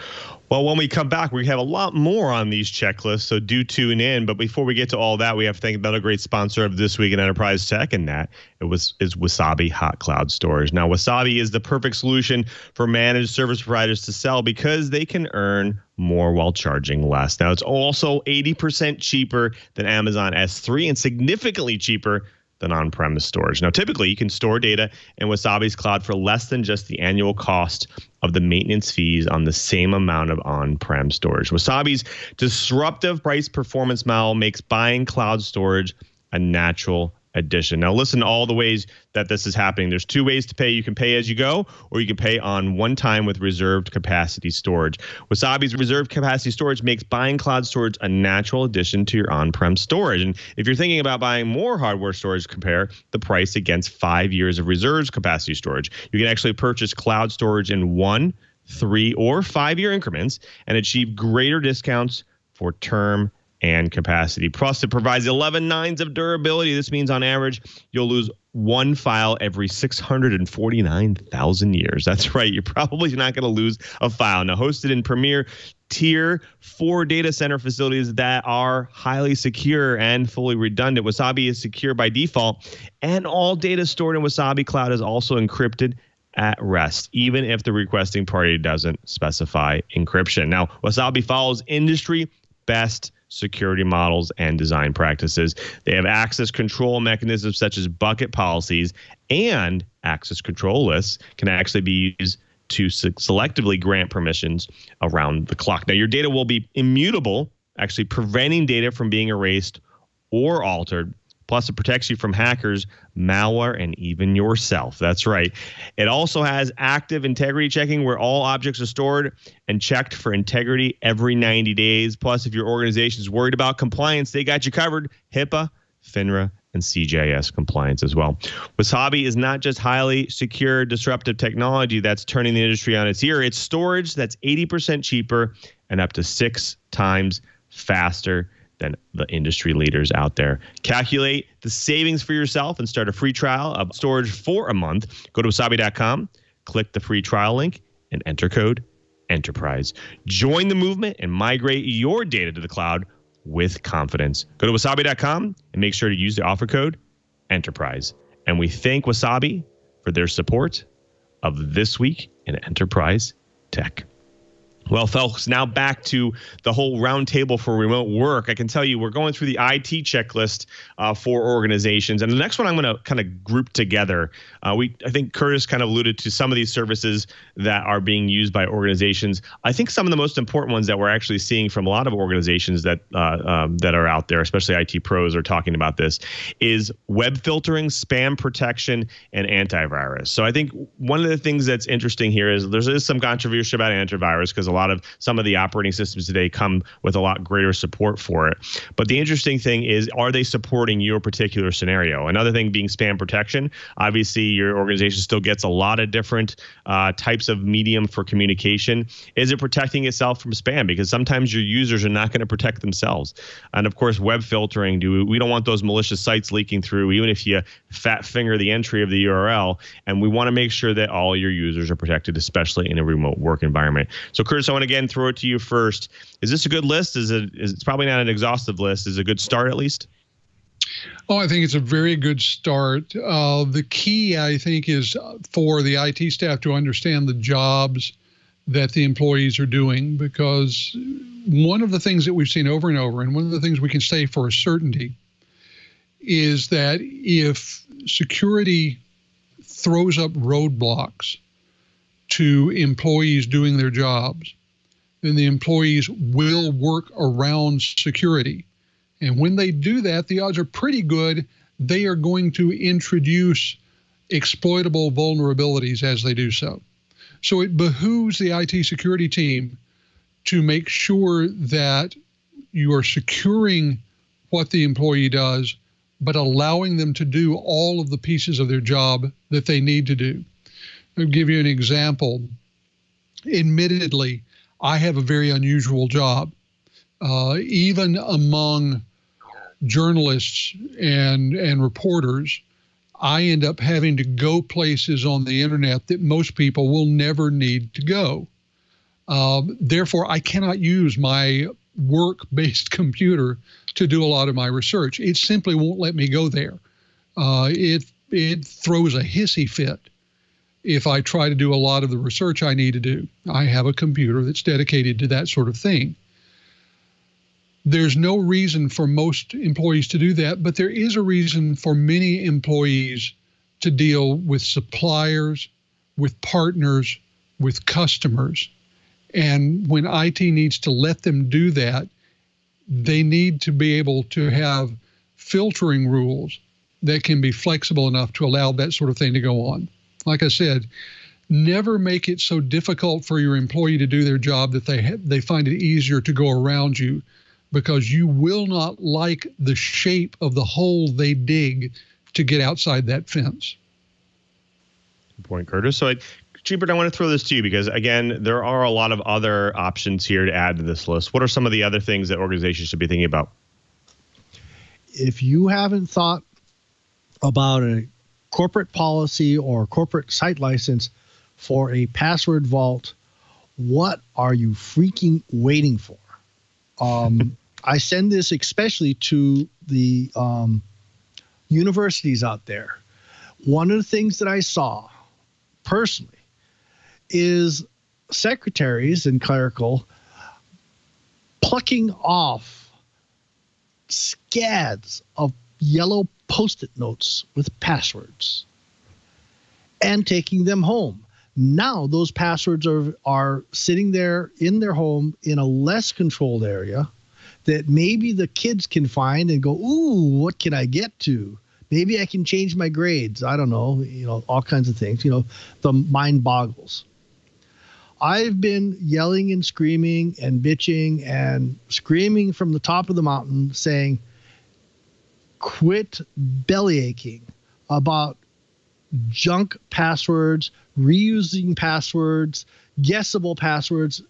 A: Well, when we come back, we have a lot more on these checklists, so do tune in. But before we get to all that, we have to thank another great sponsor of This Week in Enterprise Tech, and that is Wasabi Hot Cloud Storage. Now, Wasabi is the perfect solution for managed service providers to sell because they can earn more while charging less. Now, it's also 80% cheaper than Amazon S3 and significantly cheaper than on-premise storage. Now, typically, you can store data in Wasabi's cloud for less than just the annual cost of the maintenance fees on the same amount of on-prem storage. Wasabi's disruptive price performance model makes buying cloud storage a natural addition. Now, listen to all the ways that this is happening. There's two ways to pay. You can pay as you go, or you can pay on one time with reserved capacity storage. Wasabi's reserved capacity storage makes buying cloud storage a natural addition to your on-prem storage. And if you're thinking about buying more hardware storage, compare the price against 5 years of reserved capacity storage. You can actually purchase cloud storage in 1, 3, or 5 year increments and achieve greater discounts for term and capacity. Plus, it provides 11 nines of durability. This means on average, you'll lose one file every 649,000 years. That's right. You're probably not going to lose a file. Now, hosted in premier tier 4 data center facilities that are highly secure and fully redundant. Wasabi is secure by default, and all data stored in Wasabi Cloud is also encrypted at rest, even if the requesting party doesn't specify encryption. Now, Wasabi follows industry best security models and design practices. They have access control mechanisms such as bucket policies, and access control lists can actually be used to selectively grant permissions around the clock. Now, your data will be immutable, actually preventing data from being erased or altered. Plus, it protects you from hackers, malware, and even yourself. That's right. It also has active integrity checking where all objects are stored and checked for integrity every 90 days. Plus, if your organization is worried about compliance, they got you covered. HIPAA, FINRA, and CJS compliance as well. Wasabi is not just highly secure, disruptive technology that's turning the industry on its ear. It's storage that's 80% cheaper and up to 6 times faster than the industry leaders out there. Calculate the savings for yourself and start a free trial of storage for a month. Go to wasabi.com, click the free trial link, and enter code ENTERPRISE. Join the movement and migrate your data to the cloud with confidence. Go to wasabi.com and make sure to use the offer code ENTERPRISE. And we thank Wasabi for their support of This Week in Enterprise Tech. Well, folks, now back to the whole roundtable for remote work. I can tell you we're going through the IT checklist for organizations. And the next one I'm going to kind of group together. I think Curtis kind of alluded to some of these services that are being used by organizations. I think some of the most important ones that we're actually seeing from a lot of organizations that are out there, especially IT pros, are talking about this, is web filtering, spam protection, and antivirus. So I think one of the things that's interesting here is there is some controversy about antivirus because a some of the operating systems today come with a lot greater support for it. But the interesting thing is, are they supporting your particular scenario? Another thing being spam protection. Obviously, your organization still gets a lot of different types of medium for communication. Is it protecting itself from spam? Because sometimes your users are not going to protect themselves. And of course, web filtering. We don't want those malicious sites leaking through, even if you fat finger the entry of the URL. And we want to make sure that all your users are protected, especially in a remote work environment. So, Curtis, I want to again throw it to you first. Is this a good list? It's probably not an exhaustive list. Is it a good start at least?
D: Oh, I think it's a very good start. The key, I think, is for the IT staff to understand the jobs that the employees are doing, because one of the things that we've seen over and over, and one of the things we can say for a certainty, is that if security throws up roadblocks to employees doing their jobs, then the employees will work around security. And when they do that, the odds are pretty good they are going to introduce exploitable vulnerabilities as they do so. So it behooves the IT security team to make sure that you are securing what the employee does, but allowing them to do all of the pieces of their job that they need to do. I'll give you an example. Admittedly, I have a very unusual job. Even among journalists and reporters, I end up having to go places on the internet that most people will never need to go. Therefore, I cannot use my work-based computer to do a lot of my research. It simply won't let me go there. It throws a hissy fit if I try to do a lot of the research I need to do. I have a computer that's dedicated to that sort of thing. There's no reason for most employees to do that, but there is a reason for many employees to deal with suppliers, with partners, with customers. And when IT needs to let them do that, they need to be able to have filtering rules that can be flexible enough to allow that sort of thing to go on. Like I said, never make it so difficult for your employee to do their job that they find it easier to go around you, because you will not like the shape of the hole they dig to get outside that fence.
A: Good point, Curtis. So, Chee, I want to throw this to you because, again, there are a lot of other options here to add to this list. What are some of the other things that organizations should be thinking about?
E: If you haven't thought about a corporate policy or corporate site license for a password vault, what are you freaking waiting for? I send this especially to the universities out there. One of the things that I saw personally is secretaries and clerical plucking off scads of yellow Post-it notes with passwords and taking them home. Now those passwords are sitting there in their home in a less controlled area that maybe the kids can find and go, ooh, what can I get to? Maybe I can change my grades. I don't know, all kinds of things. The mind boggles. I've been yelling and screaming and bitching and screaming from the top of the mountain saying, quit bellyaching about junk passwords, reusing passwords, guessable passwords.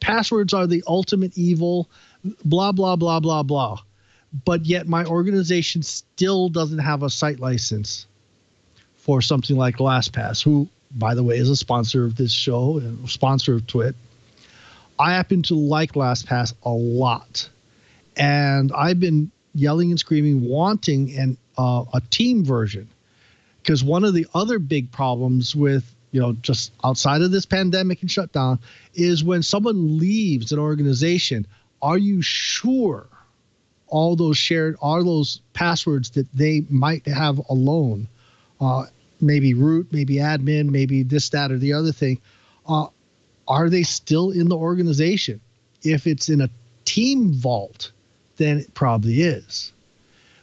E: Passwords are the ultimate evil, blah, blah, blah, blah, blah. But yet my organization still doesn't have a site license for something like LastPass, who, by the way, is a sponsor of this show and a sponsor of TWiT. I happen to like LastPass a lot. And I've been yelling and screaming, wanting a team version. Because one of the other big problems with, just outside of this pandemic and shutdown is when someone leaves an organization, are you sure all those passwords that they might have alone, maybe root, maybe admin, maybe this, that, or the other thing, are they still in the organization? If it's in a team vault, then it probably is.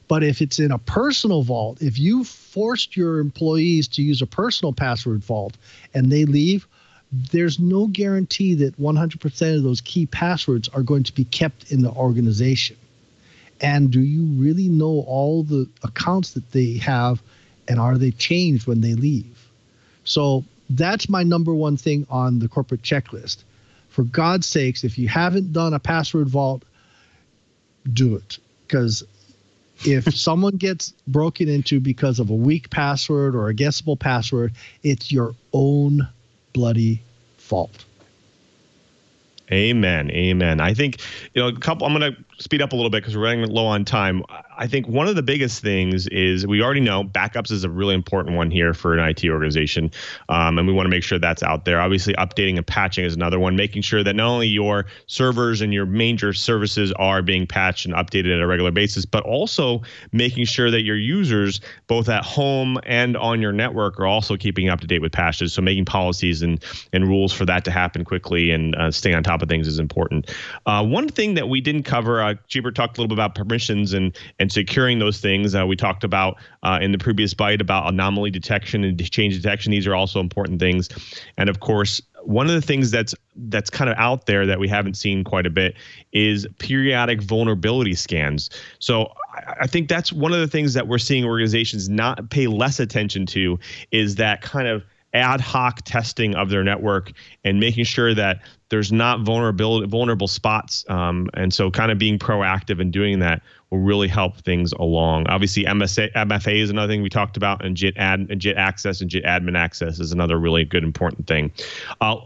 E: But if it's in a personal vault, if you forced your employees to use a personal password vault and they leave, there's no guarantee that 100% of those key passwords are going to be kept in the organization. And do you really know all the accounts that they have, and are they changed when they leave? So that's my number one thing on the corporate checklist. For God's sakes, if you haven't done a password vault, do it. Because if someone gets broken into because of a weak password or a guessable password, it's your own bloody fault.
A: Amen. Amen. I think, I'm going to speed up a little bit because we're running low on time. I think one of the biggest things is we already know backups is a really important one here for an IT organization. And we want to make sure that's out there. Obviously, updating and patching is another one, making sure that not only your servers and your major services are being patched and updated at a regular basis, but also making sure that your users, both at home and on your network, are also keeping up to date with patches. So making policies and rules for that to happen quickly and staying on top of things is important. One thing that we didn't cover, Cheever talked a little bit about permissions and securing those things. We talked about in the previous bite about anomaly detection and change detection. These are also important things. And of course, one of the things that's kind of out there that we haven't seen quite a bit is periodic vulnerability scans. So I think that's one of the things that we're seeing organizations not pay less attention to, is that kind of ad hoc testing of their network and making sure that there's not vulnerable spots. And so kind of being proactive and doing that will really help things along. Obviously, MFA is another thing we talked about, and JIT access and JIT admin access is another really good, important thing.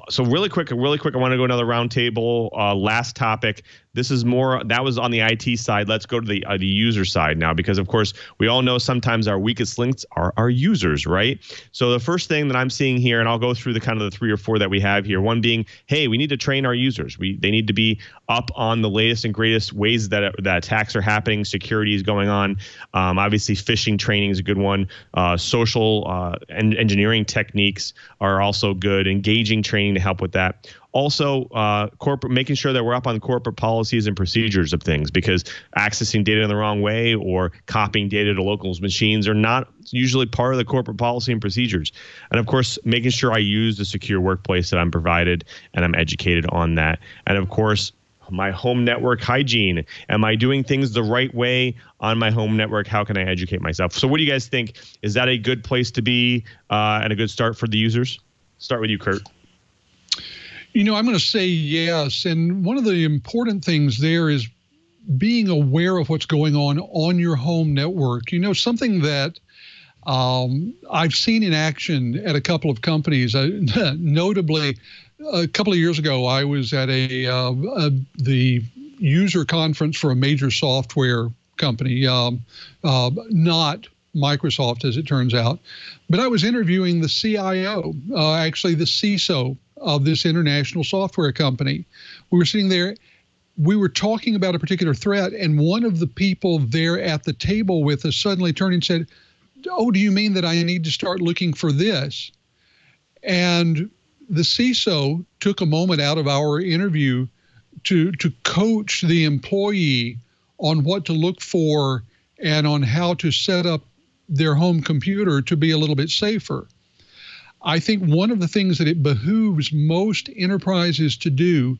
A: So really quick, I want to go another roundtable. Last topic. This is more, that was on the IT side. Let's go to the user side now, because of course we all know sometimes our weakest links are our users, right? So the first thing that I'm seeing here, and I'll go through the kind of the 3 or 4 that we have here. One being, hey, we need to train our users. They need to be up on the latest and greatest ways that attacks are happening, security is going on. Obviously, phishing training is a good one. Social and engineering techniques are also good. Engaging training to help with that. Also, corporate, making sure that we're up on corporate policies and procedures of things, because accessing data in the wrong way or copying data to local machines are not usually part of the corporate policy and procedures. And of course, making sure I use the secure workplace that I'm provided and I'm educated on that. And of course, my home network hygiene. Am I doing things the right way on my home network? How can I educate myself? So what do you guys think? Is that a good place to be and a good start for the users? Start with you, Curt.
D: I'm going to say yes. And one of the important things there is being aware of what's going on your home network. Something that I've seen in action at a couple of companies, notably a couple of years ago, I was at the user conference for a major software company, not Microsoft, as it turns out, but I was interviewing the CIO, actually the CISO of this international software company. We were sitting there, we were talking about a particular threat, and one of the people there at the table with us suddenly turned and said, "Oh, do you mean that I need to start looking for this?" And the CISO took a moment out of our interview to coach the employee on what to look for and on how to set up their home computer to be a little bit safer. I think one of the things that it behooves most enterprises to do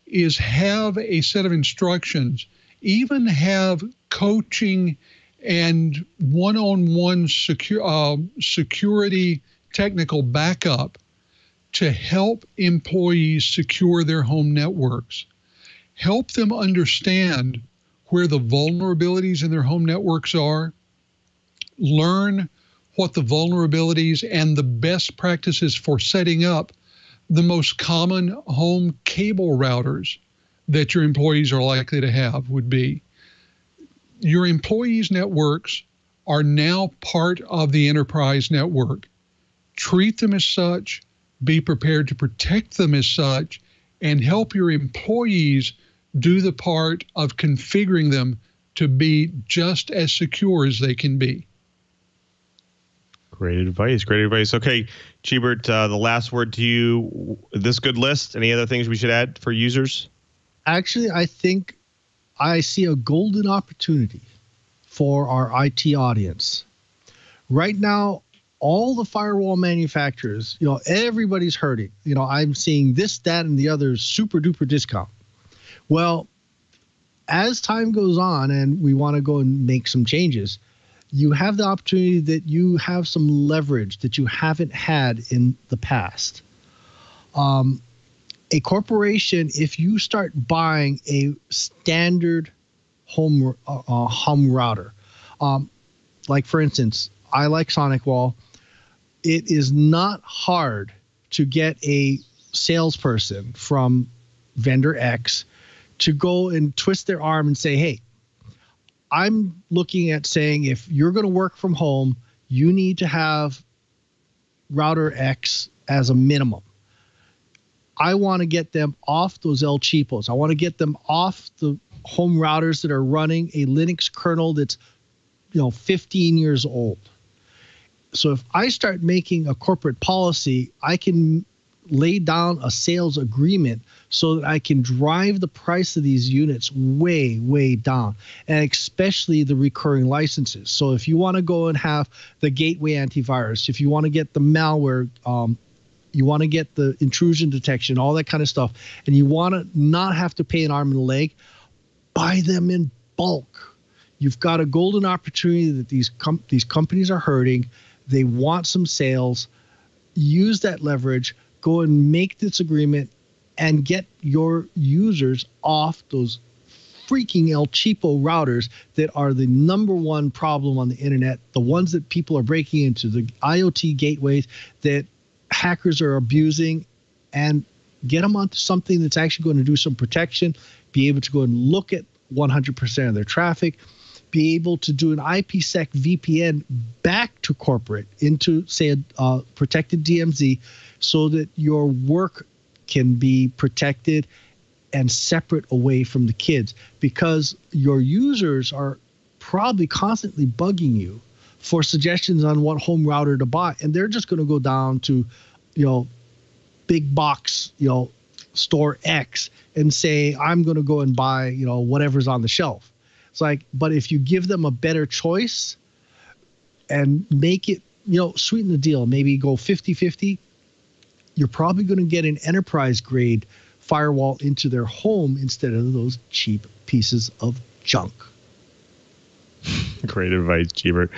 D: is have a set of instructions, even have coaching and one-on-one security technical backup to help employees secure their home networks. Help them understand where the vulnerabilities in their home networks are, learn what the vulnerabilities and the best practices for setting up the most common home cable routers that your employees are likely to have would be. Your employees' networks are now part of the enterprise network. Treat them as such, be prepared to protect them as such, and help your employees do the part of configuring them to be just as secure as they can be.
A: Great advice. Great advice. Okay, Cheebert, the last word to you. This good list. Any other things we should add for users?
E: Actually, I think I see a golden opportunity for our IT audience. Right now, all the firewall manufacturers, you know, everybody's hurting. You know, I'm seeing this, that, and the other super duper discount. Well, as time goes on and we want to go and make some changes, you have the opportunity that you have some leverage that you haven't had in the past. A corporation, if you start buying a standard home router, like for instance, I like SonicWall. It is not hard to get a salesperson from vendor X to go and twist their arm and say, hey, I'm looking at saying if you're going to work from home, you need to have router X as a minimum. I want to get them off those El Cheapos. I want to get them off the home routers that are running a Linux kernel that's, 15 years old. So if I start making a corporate policy, I can lay down a sales agreement so that I can drive the price of these units way, way down, and especially the recurring licenses. So if you want to go and have the gateway antivirus, if you want to get the malware, you want to get the intrusion detection, all that kind of stuff, and you want to not have to pay an arm and a leg, buy them in bulk. You've got a golden opportunity that these companies are hurting. They want some sales. Use that leverage. Go and make this agreement and get your users off those freaking El Cheapo routers that are the #1 problem on the internet, the ones that people are breaking into, the IoT gateways that hackers are abusing, and get them onto something that's actually going to do some protection, be able to go and look at 100% of their traffic, be able to do an IPsec VPN back to corporate into, say, a protected DMZ so that your work can be protected and separate away from the kids, because your users are probably constantly bugging you for suggestions on what home router to buy, and they're just going to go down to, big box, store X and say, I'm going to go and buy, whatever's on the shelf. It's like, but if you give them a better choice and make it, sweeten the deal, maybe go 50-50, you're probably going to get an enterprise grade firewall into their home instead of those cheap pieces of junk.
A: Great advice, Cheebert.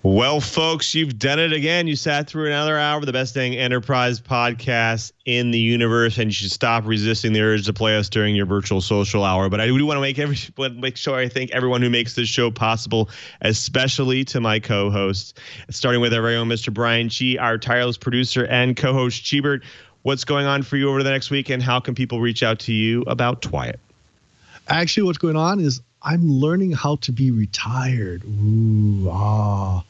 A: Well, folks, you've done it again. You sat through another hour of the best dang enterprise podcast in the universe, and you should stop resisting the urge to play us during your virtual social hour. But I do want to make sure I thank everyone who makes this show possible, especially to my co-hosts, starting with our very own Mr. Brian Chee, our tireless producer and co-host Cheebert. What's going on for you over the next week, and how can people reach out to you about TWiET?
E: Actually, what's going on is I'm learning how to be retired. Ooh, ah.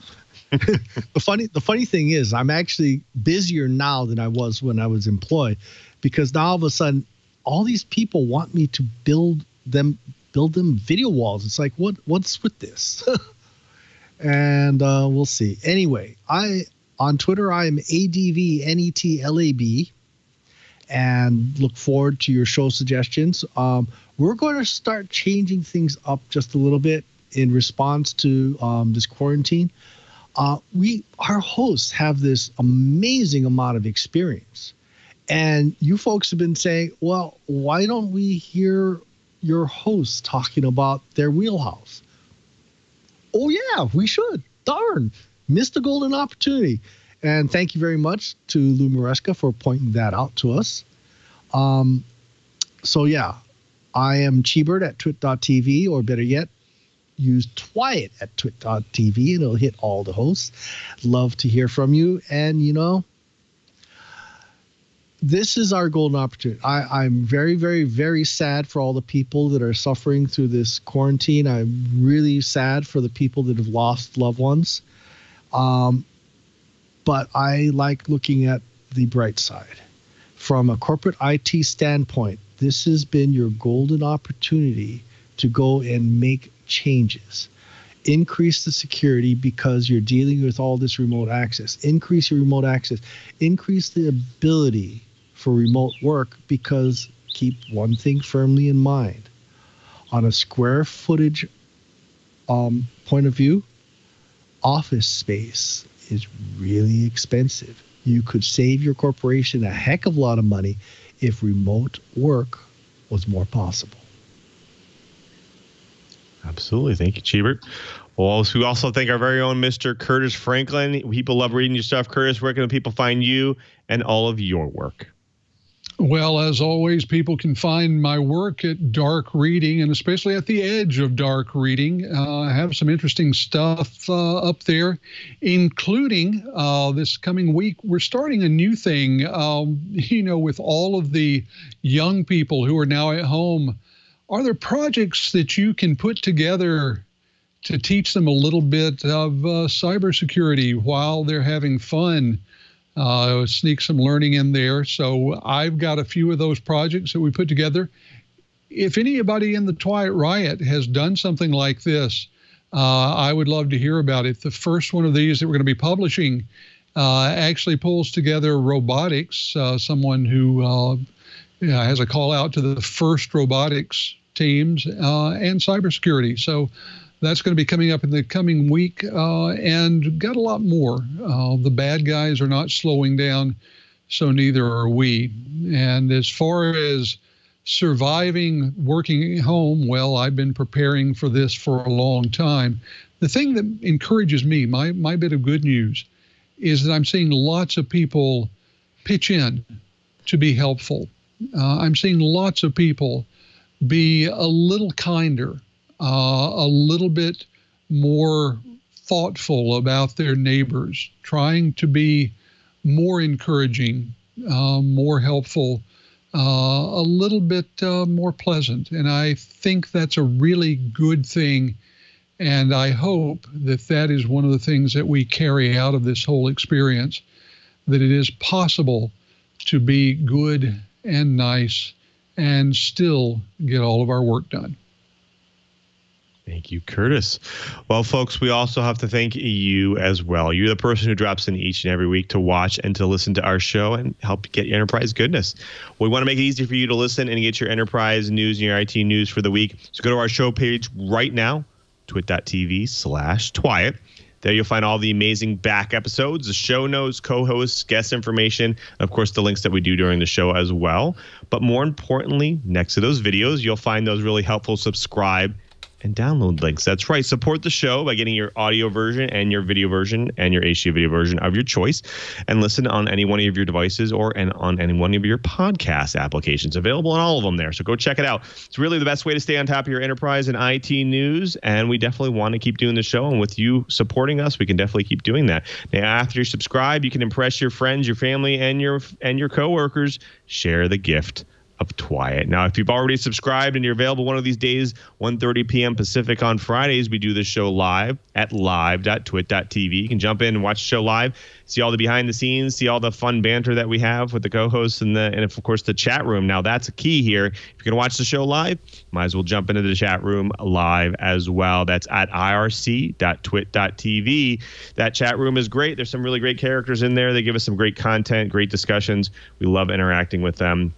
E: The funny thing is, I'm actually busier now than I was when I was employed, because now all of a sudden, all these people want me to build them video walls. It's like, what's with this? And we'll see. Anyway, on Twitter, I am ADVNETLAB, and look forward to your show suggestions. We're going to start changing things up just a little bit in response to this quarantine. Our hosts have this amazing amount of experience, and you folks have been saying, well, why don't we hear your hosts talking about their wheelhouse? Oh yeah, we should. Darn, missed a golden opportunity. And thank you very much to Lou MARESCA for pointing that out to us. So yeah, I am Cheebert at TWiT.tv, or better yet, use TWiET at TWiT.tv, and it'll hit all the hosts. Love to hear from you. And, this is our golden opportunity. I'm very, very, very sad for all the people that are suffering through this quarantine. I'm really sad for the people that have lost loved ones. But I like looking at the bright side. From a corporate IT standpoint, this has been your golden opportunity to go and make changes. Increase the security because you're dealing with all this remote access. Increase your remote access. Increase the ability for remote work, because keep one thing firmly in mind. On a square footage point of view, office space is really expensive. You could save your corporation a heck of a lot of money if remote work was more possible.
A: Absolutely. Thank you, Cheebert. Well, we also thank our very own Mr. Curtis Franklin. People love reading your stuff. Curtis, where can people find you and all of your work?
D: Well, as always, people can find my work at Dark Reading, and especially at the edge of Dark Reading. I have some interesting stuff up there, including this coming week. We're starting a new thing, with all of the young people who are now at home. Are there projects that you can put together to teach them a little bit of cybersecurity while they're having fun? Sneak some learning in there. So I've got a few of those projects that we put together. If anybody in the TWiET Riot has done something like this, I would love to hear about it. The first one of these that we're going to be publishing actually pulls together robotics, someone who has a call out to the first robotics teams and cybersecurity. So that's going to be coming up in the coming week, and got a lot more. The bad guys are not slowing down, so neither are we. And as far as surviving working at home, well, I've been preparing for this for a long time. The thing that encourages me, my bit of good news, is that I'm seeing lots of people pitch in to be helpful. I'm seeing lots of people be a little kinder, a little bit more thoughtful about their neighbors, trying to be more encouraging, more helpful, a little bit more pleasant. And I think that's a really good thing. And I hope that that is one of the things that we carry out of this whole experience, that it is possible to be good and nice and still get all of our work done.
A: Thank you, Curtis. Well, folks, we also have to thank you as well. You're the person who drops in each and every week to watch and to listen to our show and help get your enterprise goodness. We want to make it easy for you to listen and get your enterprise news and your IT news for the week. So go to our show page right now, twit.tv/TWiET. There you'll find all the amazing back episodes, the show notes, co-hosts, guest information, and of course the links that we do during the show as well. But more importantly, next to those videos, you'll find those really helpful subscribe and download links. That's right. Support the show by getting your audio version and your video version and your HD video version of your choice, and listen on any one of your devices or on any one of your podcast applications. Available on all of them there. So go check it out. It's really the best way to stay on top of your enterprise and IT news, and we definitely want to keep doing the show. And with you supporting us, we can definitely keep doing that. Now, after you subscribe, you can impress your friends, your family, and your coworkers. Share the gift of TWiET. Now, if you've already subscribed and you're available one of these days, 1:30 p.m. Pacific on Fridays, we do this show live at live.twit.tv. You can jump in and watch the show live, see all the behind the scenes, see all the fun banter that we have with the co-hosts and of course the chat room. Now, that's a key here. If you're going to watch the show live, might as well jump into the chat room live as well. That's at irc.twit.tv. That chat room is great. There's some really great characters in there. They give us some great content, great discussions. We love interacting with them.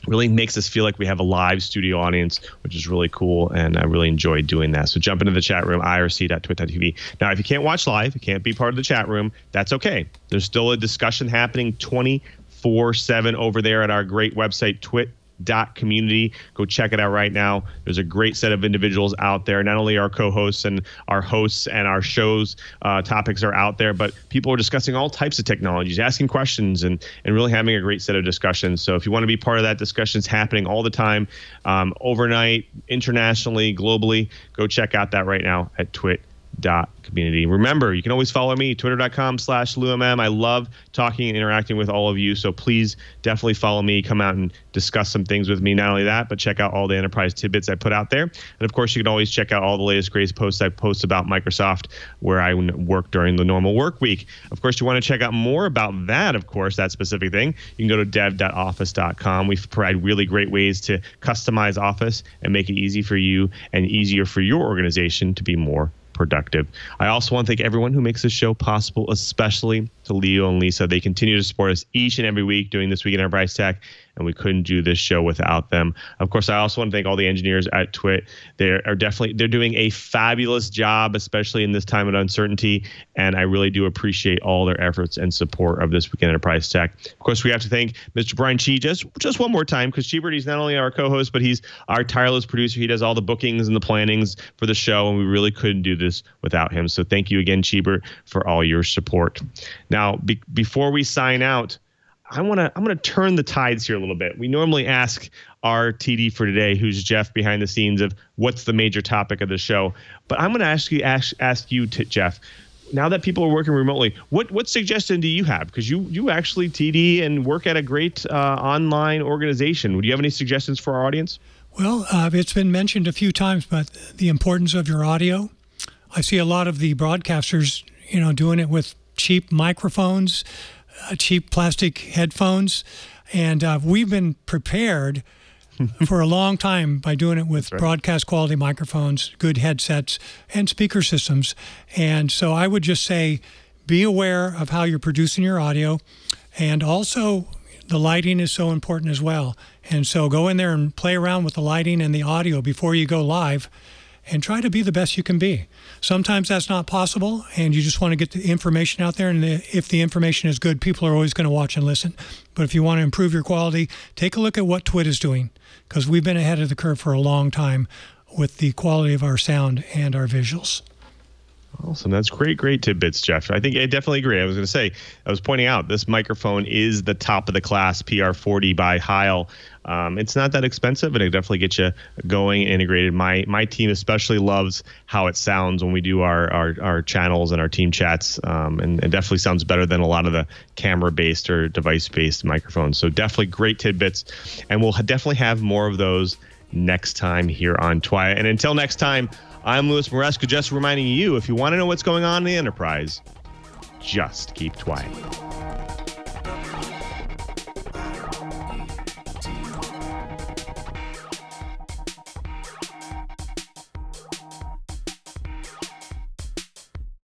A: Really makes us feel like we have a live studio audience, which is really cool, and I really enjoy doing that. So jump into the chat room, irc.twit.tv. Now, if you can't watch live, you can't be part of the chat room, that's okay. There's still a discussion happening 24/7 over there at our great website, twit.community. Go check it out right now. There's a great set of individuals out there. Not only our co-hosts and our hosts and our shows topics are out there, but people are discussing all types of technologies, asking questions, and really having a great set of discussions. So if you want to be part of that discussion, it's happening all the time, overnight, internationally, globally. Go check out that right now at twit.community. Remember, you can always follow me, twitter.com/LouMM. I love talking and interacting with all of you, so please definitely follow me. Come out and discuss some things with me. Not only that, but check out all the enterprise tidbits I put out there. And of course, you can always check out all the latest greatest posts I post about Microsoft, where I work during the normal work week. Of course, you want to check out more about that, of course, that specific thing. You can go to dev.office.com. We provide really great ways to customize Office and make it easy for you and easier for your organization to be more productive. I also want to thank everyone who makes this show possible, especially to Leo and Lisa. They continue to support us each and every week doing This Week in Enterprise Tech and we couldn't do this show without them. Of course, I also want to thank all the engineers at TWiT. They're doing a fabulous job, especially in this time of uncertainty, and I really do appreciate all their efforts and support of This Week in Enterprise Tech. Of course, we have to thank Mr. Brian Chee just one more time, because Cheebert, he's not only our co-host, but he's our tireless producer. He does all the bookings and the plannings for the show, and we really couldn't do this without him. So thank you again, Cheebert, for all your support. Now, before we sign out, I'm gonna turn the tides here a little bit. We normally ask our TD for today, who's Jeff behind the scenes, of what's the major topic of the show. But I'm gonna ask you, Jeff. Now that people are working remotely, what suggestion do you have? Because you actually TD and work at a great online organization. Would you have any suggestions for our audience?
F: Well, it's been mentioned a few times, but the importance of your audio. I see a lot of the broadcasters, doing it with cheap microphones, cheap plastic headphones, and we've been prepared for a long time by doing it with broadcast quality microphones, good headsets, and speaker systems. And so I would just say, be aware of how you're producing your audio, and also the lighting is so important as well. And so go in there and play around with the lighting and the audio before you go live, and try to be the best you can be. Sometimes that's not possible, and you just want to get the information out there, and if the information is good, people are always going to watch and listen. But if you want to improve your quality, take a look at what TWiT is doing, because we've been ahead of the curve for a long time with the quality of our sound and our visuals.
A: Awesome. That's great tidbits, Jeff. I think I definitely agree. I was pointing out this microphone is the top of the class, PR40 by Heil. It's not that expensive, and it definitely gets you going, integrated. My team especially loves how it sounds when we do our channels and our team chats, and it definitely sounds better than a lot of the camera-based or device-based microphones. So definitely great tidbits, and we'll definitely have more of those next time here on TWiET. And until next time, I'm Lou MARESCA, just reminding you, if you want to know what's going on in the enterprise, just keep TWiET.